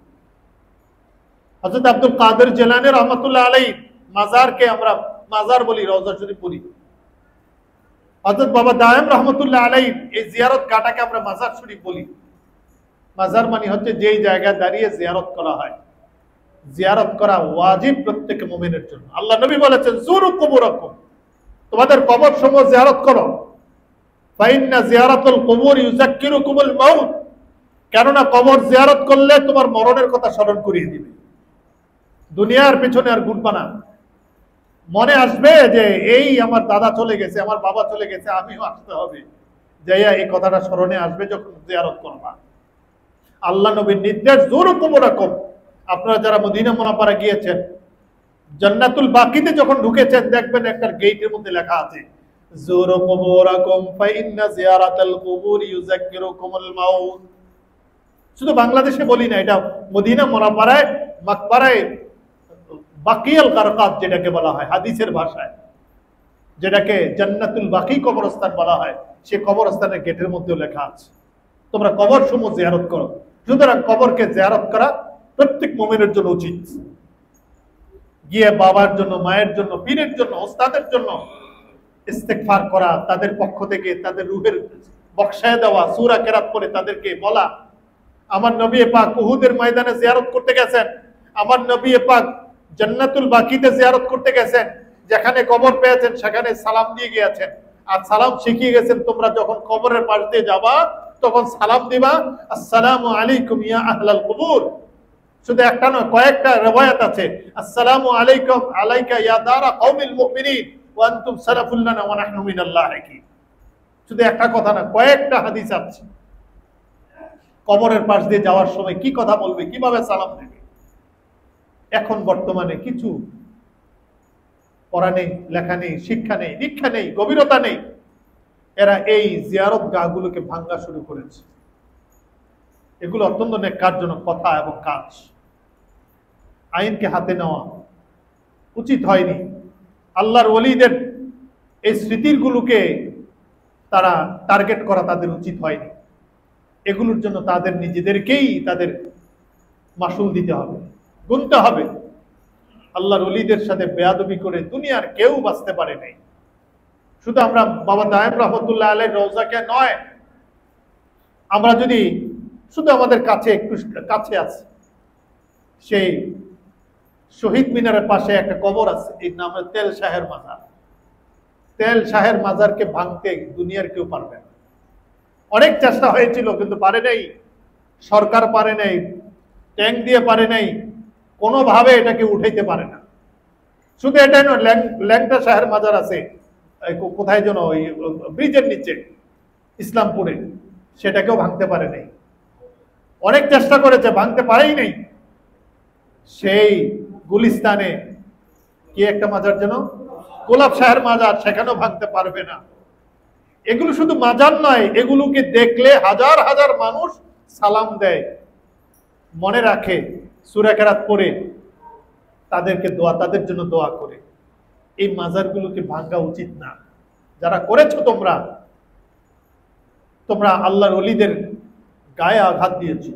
হযরত আব্দুল কাদের জিলানী রহমাতুল্লাহ আলাইহি মাজারকে আমরা মাজার বলি, রওজা শরীফ বলি। হযরত বাবা দায়েম রহমাতুল্লাহ আলাইহি এই জিয়ারত গাটাকে আমরা মাজার শরীফ বলি। মাজার মানে হচ্ছে যেই জায়গায় দাঁড়িয়ে জিয়ারত করা হয়। জিয়ারত করা ওয়াজিব প্রত্যেক মুমিনের জন্য। আল্লাহ নবী বলেছেন, যুরু কুবুরাকুম, তোমাদের কবর সমূহ জিয়ারত করো। ফাইন্না জিয়ারাতুল কুবুর ইউযাক্কিরুকুমুল মাউত, কেননা কবর জিয়ারত করলে তোমার মরণের কথা স্মরণ করিয়ে দিবে। দুনিয়ার পিছনে আর ঘুরবা না, মনে আসবে যে এই আমার দাদা চলে গেছে, আমার বাবা চলে গেছে, আমিও আসতে হবে, যাইয়া এই কথাটা স্মরণে আসবে যখন জিয়ারত করবা। আল্লাহ নবীর নির্দেশ, যুরু কুবুরাকুম, আপনারা যারা মদিনা মুনাওয়ারা গিয়েছেন, জান্নাতুল বাকিতে যখন ঢুকেছেন, দেখবেন একটা গেটের মধ্যে লেখা আছে, যুরু কুবুরাকুম ফাইন্না জিয়ারাতাল কুবুর ইউযাক্কিরুকুমুল মাউত। শুধু বাংলাদেশে বলি না, এটা মদিনা মুনাওয়ারায় মাকবারায় বাকিয়াল গারকাত যেটাকে বলা হয় হাদিসের ভাষায়, যেটাকে জান্নাতুল বাকি কবরস্থান বলা হয়, সে কবরস্থানের গেটের মধ্যেও লেখা আছে তোমরা কবর সমূহ জিয়ারত করো। সুতরাং কবরকে জিয়ারত করা প্রত্যেক মুমিনের জন্য উচিত। গিয়ে বাবার জন্য, মায়ের জন্য, পীরের জন্য, ওস্তাদের জন্য ইস্তেগফার করা, তাদের পক্ষ থেকে তাদের রূহের বখশায় দেওয়া, সূরা কেরাত করে তাদেরকে বলা। আমার নবী পাক উহুদের ময়দানে জিয়ারত করতে গেছেন, আমার নবী পাক জান্নাতুল বাকিতে জিয়ারত করতে গেছেন, যেখানে কবর পেয়েছেন সেখানে সালাম দিয়ে গিয়েছেন, আর সালাম শিখিয়ে গেছেন, তোমরা যখন কবরের পাশ দিয়ে যাবা তখন সালাম দিবা, আসসালামু আলাইকুম ইয়া আহলাল কুবুর। শুধু একটা নয়, কয়েকটা riwayat আছে, আসসালামু আলাইকুম আলাইকা ইয়া দারা কওমিল মুমিনিন ওয়া আনতুম সালাফুল লানা ওয়া নাহনু মিনাল্লাহ কি। শুধু একটা কথা না, কয়েকটা হাদিস আছে কবরের পাশ দিয়ে যাওয়ার সময় কি কথা বলবে, কিভাবে সালাম দেবে। এখন বর্তমানে কিছু পড়া নেই, লেখা নেই, শিক্ষা নেই, দীক্ষা নেই, গভীরতা নেই। এরা এই জিয়ারত গাহগুলোকে ভাঙ্গা শুরু করেছে। এগুলো অত্যন্ত নেককারজনক কথা এবং কাজ। আইনকে হাতে নেওয়া উচিত হয়নি। আল্লাহর ওলিদের এই স্মৃতিগুলোকে তারা টার্গেট করা তাদের উচিত হয়নি। এগুলোর জন্য তাদের নিজেদেরকেই তাদের মাসুল দিতে হবে, গুনতে হবে। আল্লাহর ওলিদের সাথে বেয়াদবি করে দুনিয়ার কেউ বাঁচতে পারে নাই। শুধু আমরা বাবা দায়েম রহমতুল্লাহ আলাইহির রওজাকে নয়, আমরা যদি শুধু আমাদের কাছে একটু কাছে আছে, সেই শহীদ মিনারের পাশে একটা কবর আছে, এর নাম তেল শাহের মাজার। তেল শাহের মাজারকে ভাঙতে দুনিয়ার কেউ পারবে না। অনেক চেষ্টা হয়েছিল কিন্তু পারে নাই, সরকার পারে নাই, ট্যাঙ্ক দিয়ে পারে নাই, কোনোভাবে এটাকে উঠাইতে পারে না। শুধু এটাই নয়, ল্যাংটা শাহের মাজার আছে কোথায় যেন, ওই ব্রিজের নিচে ইসলামপুরে, সেটাকেও ভাঙতে পারে নাই। অনেক চেষ্টা করেছে, ভাঙতে পারেই নাই। সেই গুলিস্তানে কি একটা মাজার যেন, গোলাপ শাহের মাজার, সেখানেও ভাঙতে পারবে না। এগুলো শুধু মাজার নয়, এগুলোকে দেখলে হাজার হাজার মানুষ সালাম দেয়, মনে রাখে, সূরা কেরাত পড়ে তাদেরকে দোয়া, তাদের জন্য দোয়া করে। এই মাজারগুলোকে ভাঙা উচিত না। যারা করেছো তোমরা, তোমরা আল্লাহর ওলিদের গায়ে আঘাত দিয়েছো,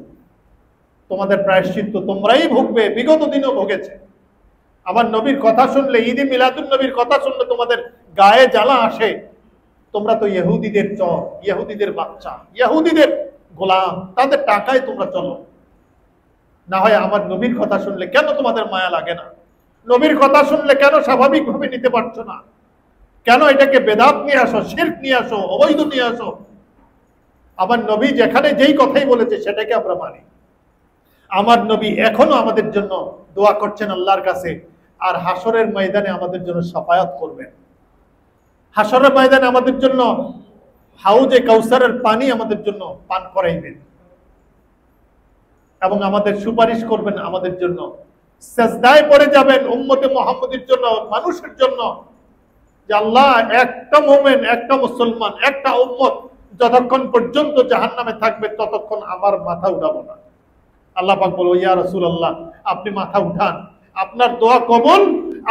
তোমাদের প্রায়শ্চিত্ত তোমরাই ভুগবে, বিগত দিনও ভুগেছে। আমার নবীর কথা শুনলে, ঈদে মিলাদুন নবীর কথা শুনলে তোমাদের গায়ে জ্বালা আসে। তোমরা তো ইহুদিদের চর, ইহুদিদের বাচ্চা, ইহুদিদের গোলাম, তাদের টাকায় তোমরা চলো। না হয় আমার নবীর কথা শুনলে কেন তোমাদের মায়া লাগে না? নবীর কথা শুনলে কেন স্বাভাবিকভাবে নিতে পারছো না? কেন এটাকে বেদাত নিয়ে আসো, শিরক নিয়ে আসো, অবৈধ নিয়ে আসো? আমার নবী যেখানে যেই কথাই বলেছে সেটাকে আমরা মানি। আমার নবী এখনো আমাদের জন্য দোয়া করছেন আল্লাহর কাছে, আর হাসরের ময়দানে আমাদের জন্য শাফায়াত করবেন। হাসরের ময়দানে আমাদের জন্য হাউজে কাউসারের পানি আমাদের জন্য পান করাইবেন এবং আমাদের সুপারিশ করবেন আমাদের জন্য। সেজদায় পড়ে যাবেন উম্মতে মুহাম্মদের জন্য, মানুষের জন্য, যে আল্লাহ, একটা মুমিন, একটা মুসলমান, একটা উম্মত যতক্ষণ পর্যন্ত জাহান্নামে থাকবে ততক্ষণ আমার মাথা উঠাবো না। আল্লাহ পাক বলল, ইয়া রাসূলুল্লাহ, আপনি মাথা উঠান, আপনার দোয়া কবুল,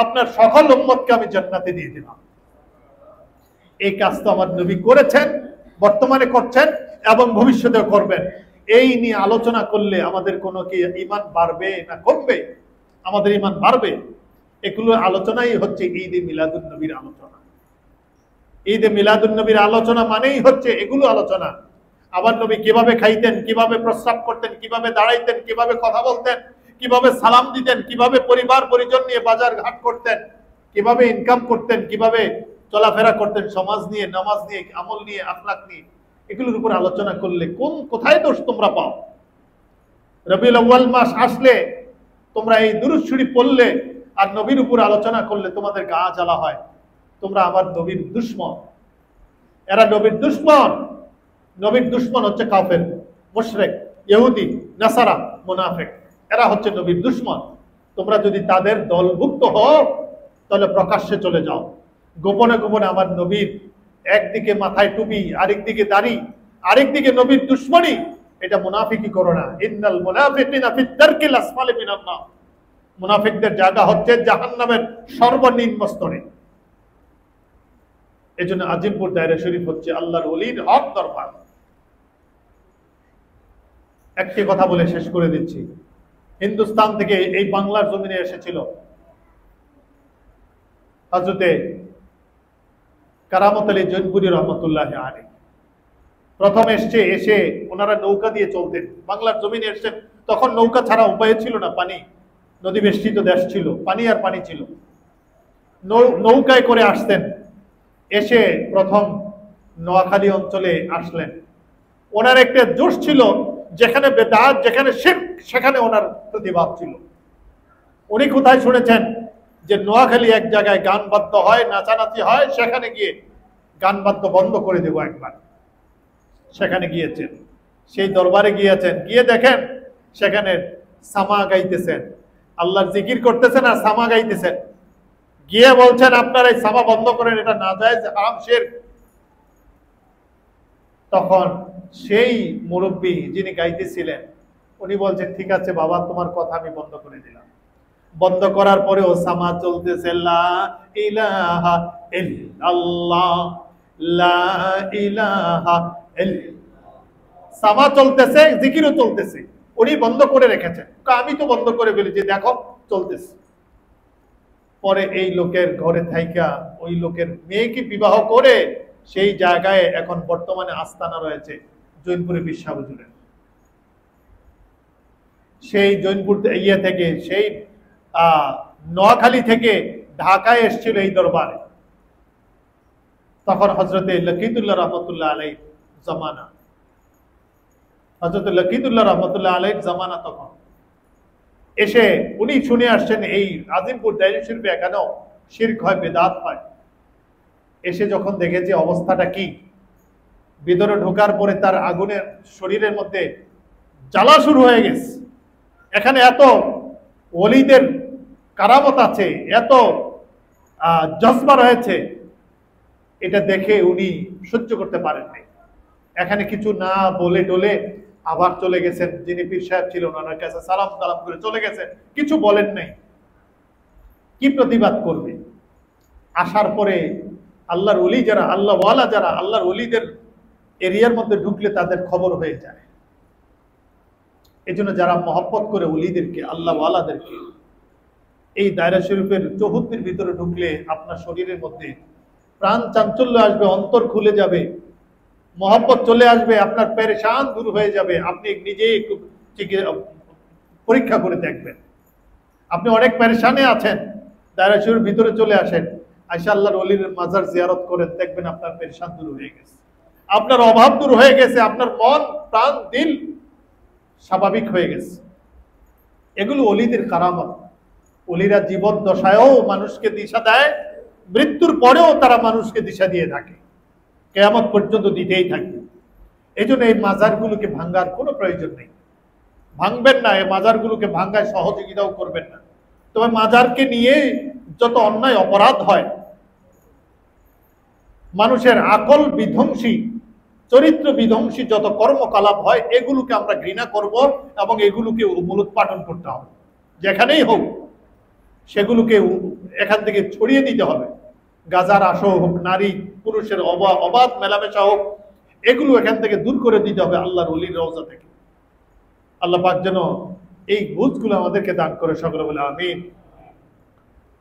আপনার সকল উম্মতকে আমি জান্নাতে দিয়ে দিলাম। এই কাজ তো আমার নবী করেছেন, বর্তমানে করছেন এবং ভবিষ্যতেও করবেন। এই নিয়ে আলোচনা করলে আমাদের কোনো কি ঈমান বাড়বে না কমবে? আমাদের ঈমান বাড়বে। এগুলো আলোচনাই হচ্ছে ঈদে মিলাদুন নবীর আলোচনা। ঈদে মিলাদুন নবীর আলোচনা মানেই হচ্ছে এগুলো আলোচনা। আমার নবী কিভাবে খাইতেন, কিভাবে প্রস্রাব করতেন, কিভাবে দাঁড়াইতেন, কিভাবে কথা বলতেন, কিভাবে সালাম দিতেন, কিভাবে পরিবার পরিজন নিয়ে বাজার ঘাট করতেন, কিভাবে ইনকাম করতেন, কিভাবে চলাফেরা করতেন, সমাজ নিয়ে, নামাজ নিয়ে, আমল নিয়ে, আখলাক নিয়ে, এগুলোর উপর আলোচনা করলে কোথায় দোষ তোমরা পাও? রবিউল আউয়াল মাস আসলে তোমরা এই দুরূদ শরীফ পড়লে আর নবীর উপর আলোচনা করলে তোমাদের গা জ্বালা হয়। তোমরা আমার নবীর দুশমন। এরা নবীর দুশমন। নবীর দুশমন হচ্ছে কাফের, মুশরিক, ইহুদি, নাসারা, মুনাফিক। এরা হচ্ছে নবীর দুশমন। তোমরা যদি তাদের দলভুক্ত হও তাহলে প্রকাশ্যে চলে যাও। গোপনে গোপনে আমার নবীর একদিকে মাথায় টুপি, আরেকদিকে দাড়ি, আরেকদিকে নবীর দুশমনী, এটা মুনাফিকি করো না। ইন্নাল মুনাফিকিনা ফিদ দারকিল আসফালি মিনান নার। মুনাফিকদের জায়গা হচ্ছে জাহান্নামের সর্বনিম্ন স্তরে। এজন্য আজিমপুর দায়রা শরীফ হচ্ছে আল্লাহর ওলির হক দরবার। একটি কথা বলে শেষ করে দিচ্ছি। হিন্দুস্তান থেকে এই বাংলার জমিনে এসেছিল হযরতে কারামত আলী জৈনপুরী রহমতুল্লাহ আলাইহি। প্রথম এসে ওনারা নৌকা দিয়ে চলতেন, বাংলার জমিনে এসেছেন। তখন নৌকা ছাড়া উপায় ছিল না, পানি, নদী বেষ্টিত দেশ ছিল, পানি আর পানি ছিল। নৌকায় করে আসতেন। এসে প্রথম নোয়াখালী অঞ্চলে আসলেন। ওনার একটা জোশ ছিল, যেখানে বেদাত, যেখানে শিরক, সেখানে ওনার প্রতিবাদ ছিল। উনি কোথায় শুনেছেন যে নোয়াখালী এক জায়গায় গান বাদ্য হয়, নাচানাচি হয়, সেখানে গিয়ে গান বাদ্য বন্ধ করে দেবো একবার। সেখানে গিয়েছেন, সেই দরবারে গিয়েছেন, গিয়ে দেখেন সেখানে সামা গাইতেছেন, আল্লাহর জিকির করতেছেন আর সামা গাইতেছেন। গিয়ে বলছেন, আপনারা এই সামা বন্ধ করেন, এটা নাজায়েজ, হারাম, শিরক। তখন সেই মুরব্বী যিনি গাইতেছিলেন উনি বলছেন, ঠিক আছে বাবা, তোমার কথা আমি বন্ধ করে দিলাম। বন্ধ করার পরেও সামা চলতেছে, লা ইলাহা ইল্লাল্লাহ, লা ইলাহা ইল্লাল্লাহ। সামা চলতেছে, জিকিরও চলতেছে। উনি বন্ধ করে রেখেছেন, আমি তো বন্ধ করে ফেলেছি, দেখো চলতেছে। পরে এই লোকের ঘরে থাইকা ওই লোকের মেয়েকে বিবাহ করে সেই জায়গায় এখন বর্তমানে আস্তানা রয়েছে জৈনপুরে বিশ্বাস হুজুরের। সেই জৈনপুর থেকে, সেই নোয়াখালী থেকে ঢাকায় এসেছিল এই দরবারে। তখন হযরতে লকিতুল্লাহ রহমতুল্লাহ আলাইহি জামানা। হযরত লকিতুল্লাহ রহমতুল্লাহ আলাইহির জামানা তখন। এসে উনি শুনে আসছেন এই আজিমপুর দাইরি শরীফে এখানেও শিরক হয়, বেদাত হয়। এসে যখন দেখেছে অবস্থাটা কি, ভিতরে ঢোকার পরে তার আগুনের শরীরের মধ্যে জ্বালা শুরু হয়ে গেছে। এখানে এত ওলিদের কারামত আছে, এত জজবা রয়েছে, এটা দেখে উনি সহ্য করতে পারেননি। এখানে কিছু না বলে টলে আবার চলে গেছেন, যিনি পীর সাহেব ছিলেন ওনার কাছে সালাম সালাম করে চলে গেছেন, কিছু বলেন নাই। কি প্রতিবাদ করবে? আসার পরে আল্লাহর ওলি যারা, আল্লাহ ওয়ালা যারা, আল্লাহর ওলিদের এরিয়ার মধ্যে ঢুকলে তাদের খবর হয়ে যায়। এই জন্য যারা মহব্বত করে ওলিদেরকে, আল্লাহ ওয়ালাদেরকে, এই দায়রা শরীফের চৌহদ্দির ভিতরে ঢুকলে আপনার শরীরের মধ্যে প্রাণ চাঞ্চল্য আসবে, অন্তর খুলে যাবে, মহব্বত চলে আসবে, আপনার পেরেশান দূর হয়ে যাবে। আপনি নিজেই একটু পরীক্ষা করে দেখবেন। আপনি অনেক পেরেশানে আছেন, দায়রা শরীফের ভিতরে চলে আসেন, আয়েশা আল্লাহর ওলির মাজার জিয়ারত করেন, দেখবেন আপনার পেরেশান দূর হয়ে গেছে, আপনার অভাব দূর হয়ে গেছে, আপনার মন প্রাণ দিল স্বাভাবিক হয়ে গেছে। এগুলো ওলিদের কারামত। ওলিরা জীবন দশায়ও মানুষকে দিশা দেয়, মৃত্যুর পরেও তারা মানুষকে দিশা দিয়ে থাকে, কিয়ামত পর্যন্ত দিতেই থাকবে। এই জন্য এই মাজারগুলোকে ভাঙ্গার কোনো প্রয়োজন নেই, ভাঙবেন না। এই মাজারগুলোকে ভাঙ্গায় সহযোগিতাও করবেন না। তবে মাজারকে নিয়ে যত অন্যায় অপরাধ হয়, মানুষের আকল বিধ্বংসী, চরিত্র বিধ্বংসী যত কর্মকলাপ হয়, এগুলোকে আমরা ঘৃণা করব এবং এগুলোকে মূলোৎপাটন করতে হবে। যেখানেই হোক সেগুলোকে এখান থেকে ছড়িয়ে দিতে হবে। গাজার আসো হোক, নারী পুরুষের অবাধ মেলামেশা হোক, এগুলো এখান থেকে দূর করে দিতে হবে আল্লাহর ওলির রওজা থেকে। আল্লাহ পাক যেন এই বুঝগুলো আমাদেরকে দান করে, সকলে বলে আমিন।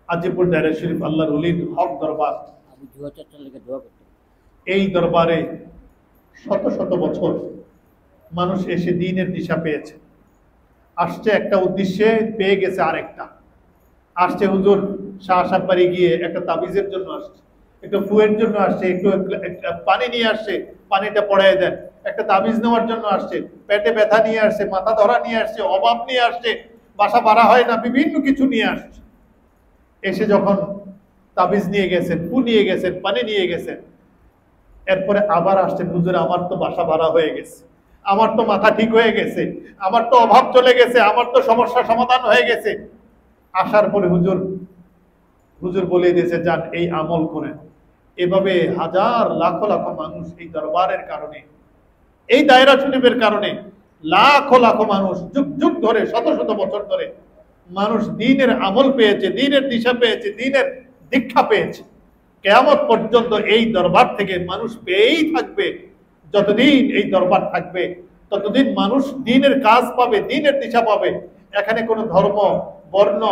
আজিমপুর দায়রা শরীফ আল্লাহর ওলির হক দরবার। এই দরবারে শত শত বছর মানুষ এসে দ্বীনের দিশা পেয়েছে, আসছে একটা উদ্দেশ্যে, পেয়ে গেছে আরেকটা। আসছে হুজুর শাহ সাব্বারি গিয়ে একটা তাবিজের জন্য আসছে, একটু ফুয়ের জন্য আসছে, একটু পানি নিয়ে আসছে, পানিটা পড়ায় দেন। একটা তাবিজ নেওয়ার জন্য আসছে, পেটে ব্যথা নিয়ে আসছে, মাথা ধরা নিয়ে আসছে, অভাব নিয়ে আসছে, বাসা ভাড়া হয় না, বিভিন্ন কিছু নিয়ে আসছে। এসে যখন তাবিজ নিয়ে গেছেন, ফু নিয়ে গেছেন, পানি নিয়ে গেছেন, এরপরে আবার আসছেন, হুজুর আমার তো বাসা ভাড়া হয়ে গেছে, আমার তো মাথা ঠিক হয়ে গেছে, আমার তো অভাব চলে গেছে, আমার তো সমস্যা সমাধান হয়ে গেছে। আসার পরে হুজুর বলে দিয়েছে, যান এই আমল করেন। এভাবে হাজার লাখো লাখো মানুষ এই দরবারের কারণে, এই দায়রা শরীফের কারণে লাখো লাখো মানুষ যুগ যুগ ধরে, শত শত বছর ধরে মানুষ দ্বীনের আমল পেয়েছে, দ্বীনের দিশা পেয়েছে, দ্বীনের দীক্ষা পেয়েছে। কিয়ামত পর্যন্ত এই দরবার থেকে মানুষ পেয়েই থাকবে। যতদিন এই দরবার থাকবে ততদিন মানুষ দ্বীনের কাজ পাবে, দ্বীনের দিশা পাবে। এখানে কোনো ধর্ম, বর্ণ,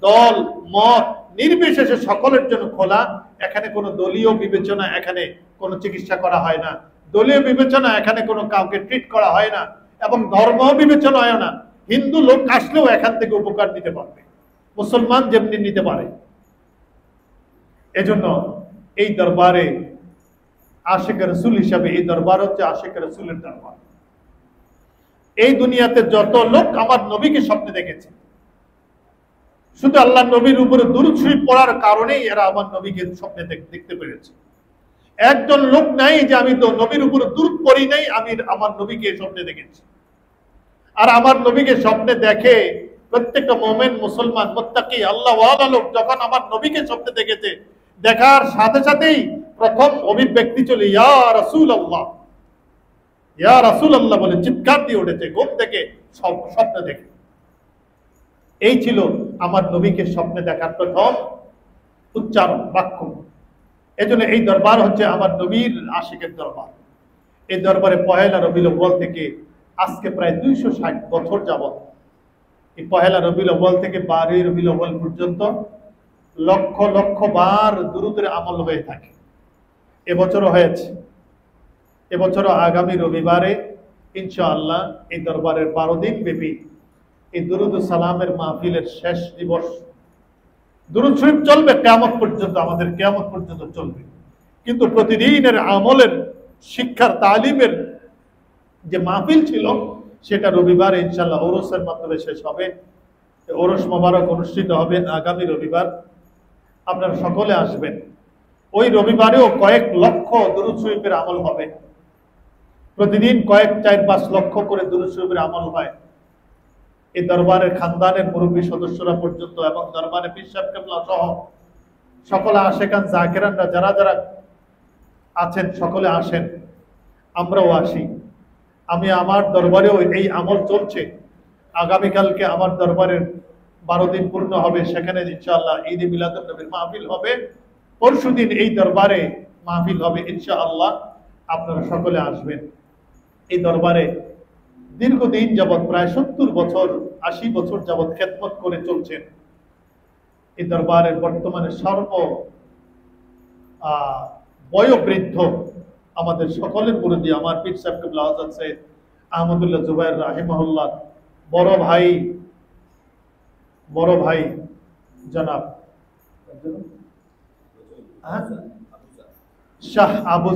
দল, মত নির্বিশেষে সকলের জন্য খোলা। এখানে কোনো দলীয় বিবেচনা, এখানে কোনো চিকিৎসা করা হয় না। দলীয় বিবেচনা এখানে কোনো কাউকে ট্রিট করা হয় না, এবং ধর্ম বিবেচনা হয় না। হিন্দু লোক আসলেও এখান থেকে উপকার নিতে পারবে, মুসলমান যেমনি নিতে পারে। এজন্য এই দরবারে আশিক রাসূল হিসাবে, এই দরবার হচ্ছে আশিক রাসূলের দরবার। এই দুনিয়াতে যত লোক আমার নবীকে স্বপ্নে দেখেছে, শুধু আল্লাহ নবীর উপরে দুরূদ শরীফ পড়ার কারণেই এরা আমার নবীকে স্বপ্নে দেখতে পেরেছে। একজন লোক নাই যে আমি তো নবীর উপরে দুরূদ পড়ি নাই, আমি আমার নবীকে স্বপ্নে দেখেছি। আর আমার নবীকে স্বপ্নে দেখে প্রত্যেকটা মুমিন, মুসলমান, মুত্তাকি, আল্লাহ ওয়ালা লোক যখন আমার নবীকে স্বপ্নে দেখেছে, দেখার সাথে সাথেই প্রথম অভিব্যক্তি চলে ইয়া রাসূলুল্লাহ, ইয়া রাসূলুল্লাহ বলে চিৎকার দিয়ে উঠেছে ঘুম থেকে, স্বপ্নে দেখে। এই ছিল আমার নবীকে স্বপ্নে দেখার প্রথম উচ্চারণ, বাক্য। এজন্য এই দরবার হচ্ছে আমার নবীর আশিকের দরবার। এই দরবারে পহেলা রবিউল আউয়াল থেকে আজকে প্রায় 260 বছর যাবত, এই পহেলা রবিউল আউয়াল থেকে 12 রবিউল আউয়াল পর্যন্ত লক্ষ লক্ষ বার দুরূদের আমল হয়ে থাকে। এবছরও হয়েছে। এবছরও আগামী রবিবারে ইনশাআল্লাহ এই দরবারের 12 দিন ব্যাপী এই দুরূদ ও সালামের মাহফিলের শেষ দিবস। দুরূদ শরীফ চলবে কিয়ামত পর্যন্ত, আমাদের কিয়ামত পর্যন্ত চলবে। কিন্তু প্রতিদিনের আমলের শিক্ষার, তালিমের যে মাহফিল ছিল সেটা রবিবার ইনশাআল্লাহ ওরসের মাধ্যমে শেষ হবে। ওরস মোবারক অনুষ্ঠিত হবে আগামী রবিবার। আপনারা সকলে আসবেন। ওই রবিবারেও কয়েক লক্ষ দুরূদ শরীফের আমল হবে। প্রতিদিন কয়েক 4-5 লক্ষ করে দুরূদ শরীফের আমল হয়। এই দরবারের খানদানের মুরব্বী সদস্যরা পর্যন্ত এবং দরবারে পীর সাহেব কেবলা সহ সকলে আশেকান জাকিরানরা যারা যারা আছেন সকলে আসেন, আমরাও আসি। আমি আমার দরবারেও এই আমল চলছে। আগামীকালকে আমার দরবারের 12 দিন পূর্ণ হবে, সেখানে ইনশাআল্লাহ ঈদ এ মিলাদুন নবীর মাহফিল হবে। পরশুদিন এই দরবারে মাহফিল হবে ইনশাআল্লাহ। আপনারা সকলে আসবেন। এই দরবারে দীর্ঘদিন যাবৎ প্রায় 70 বছর 80 বছর যাবৎ খেদমত করে চলছেন। এই দরবারের বর্তমানে বয়োবৃদ্ধ আমাদের সকলের মুরব্বী আমার পীর সাহেব কিবলা হযরত সৈয়দ আহমদুল্লাহ জুবায়ের রাহিমাহুল্লাহ বড় ভাই জনাব শাহ আবু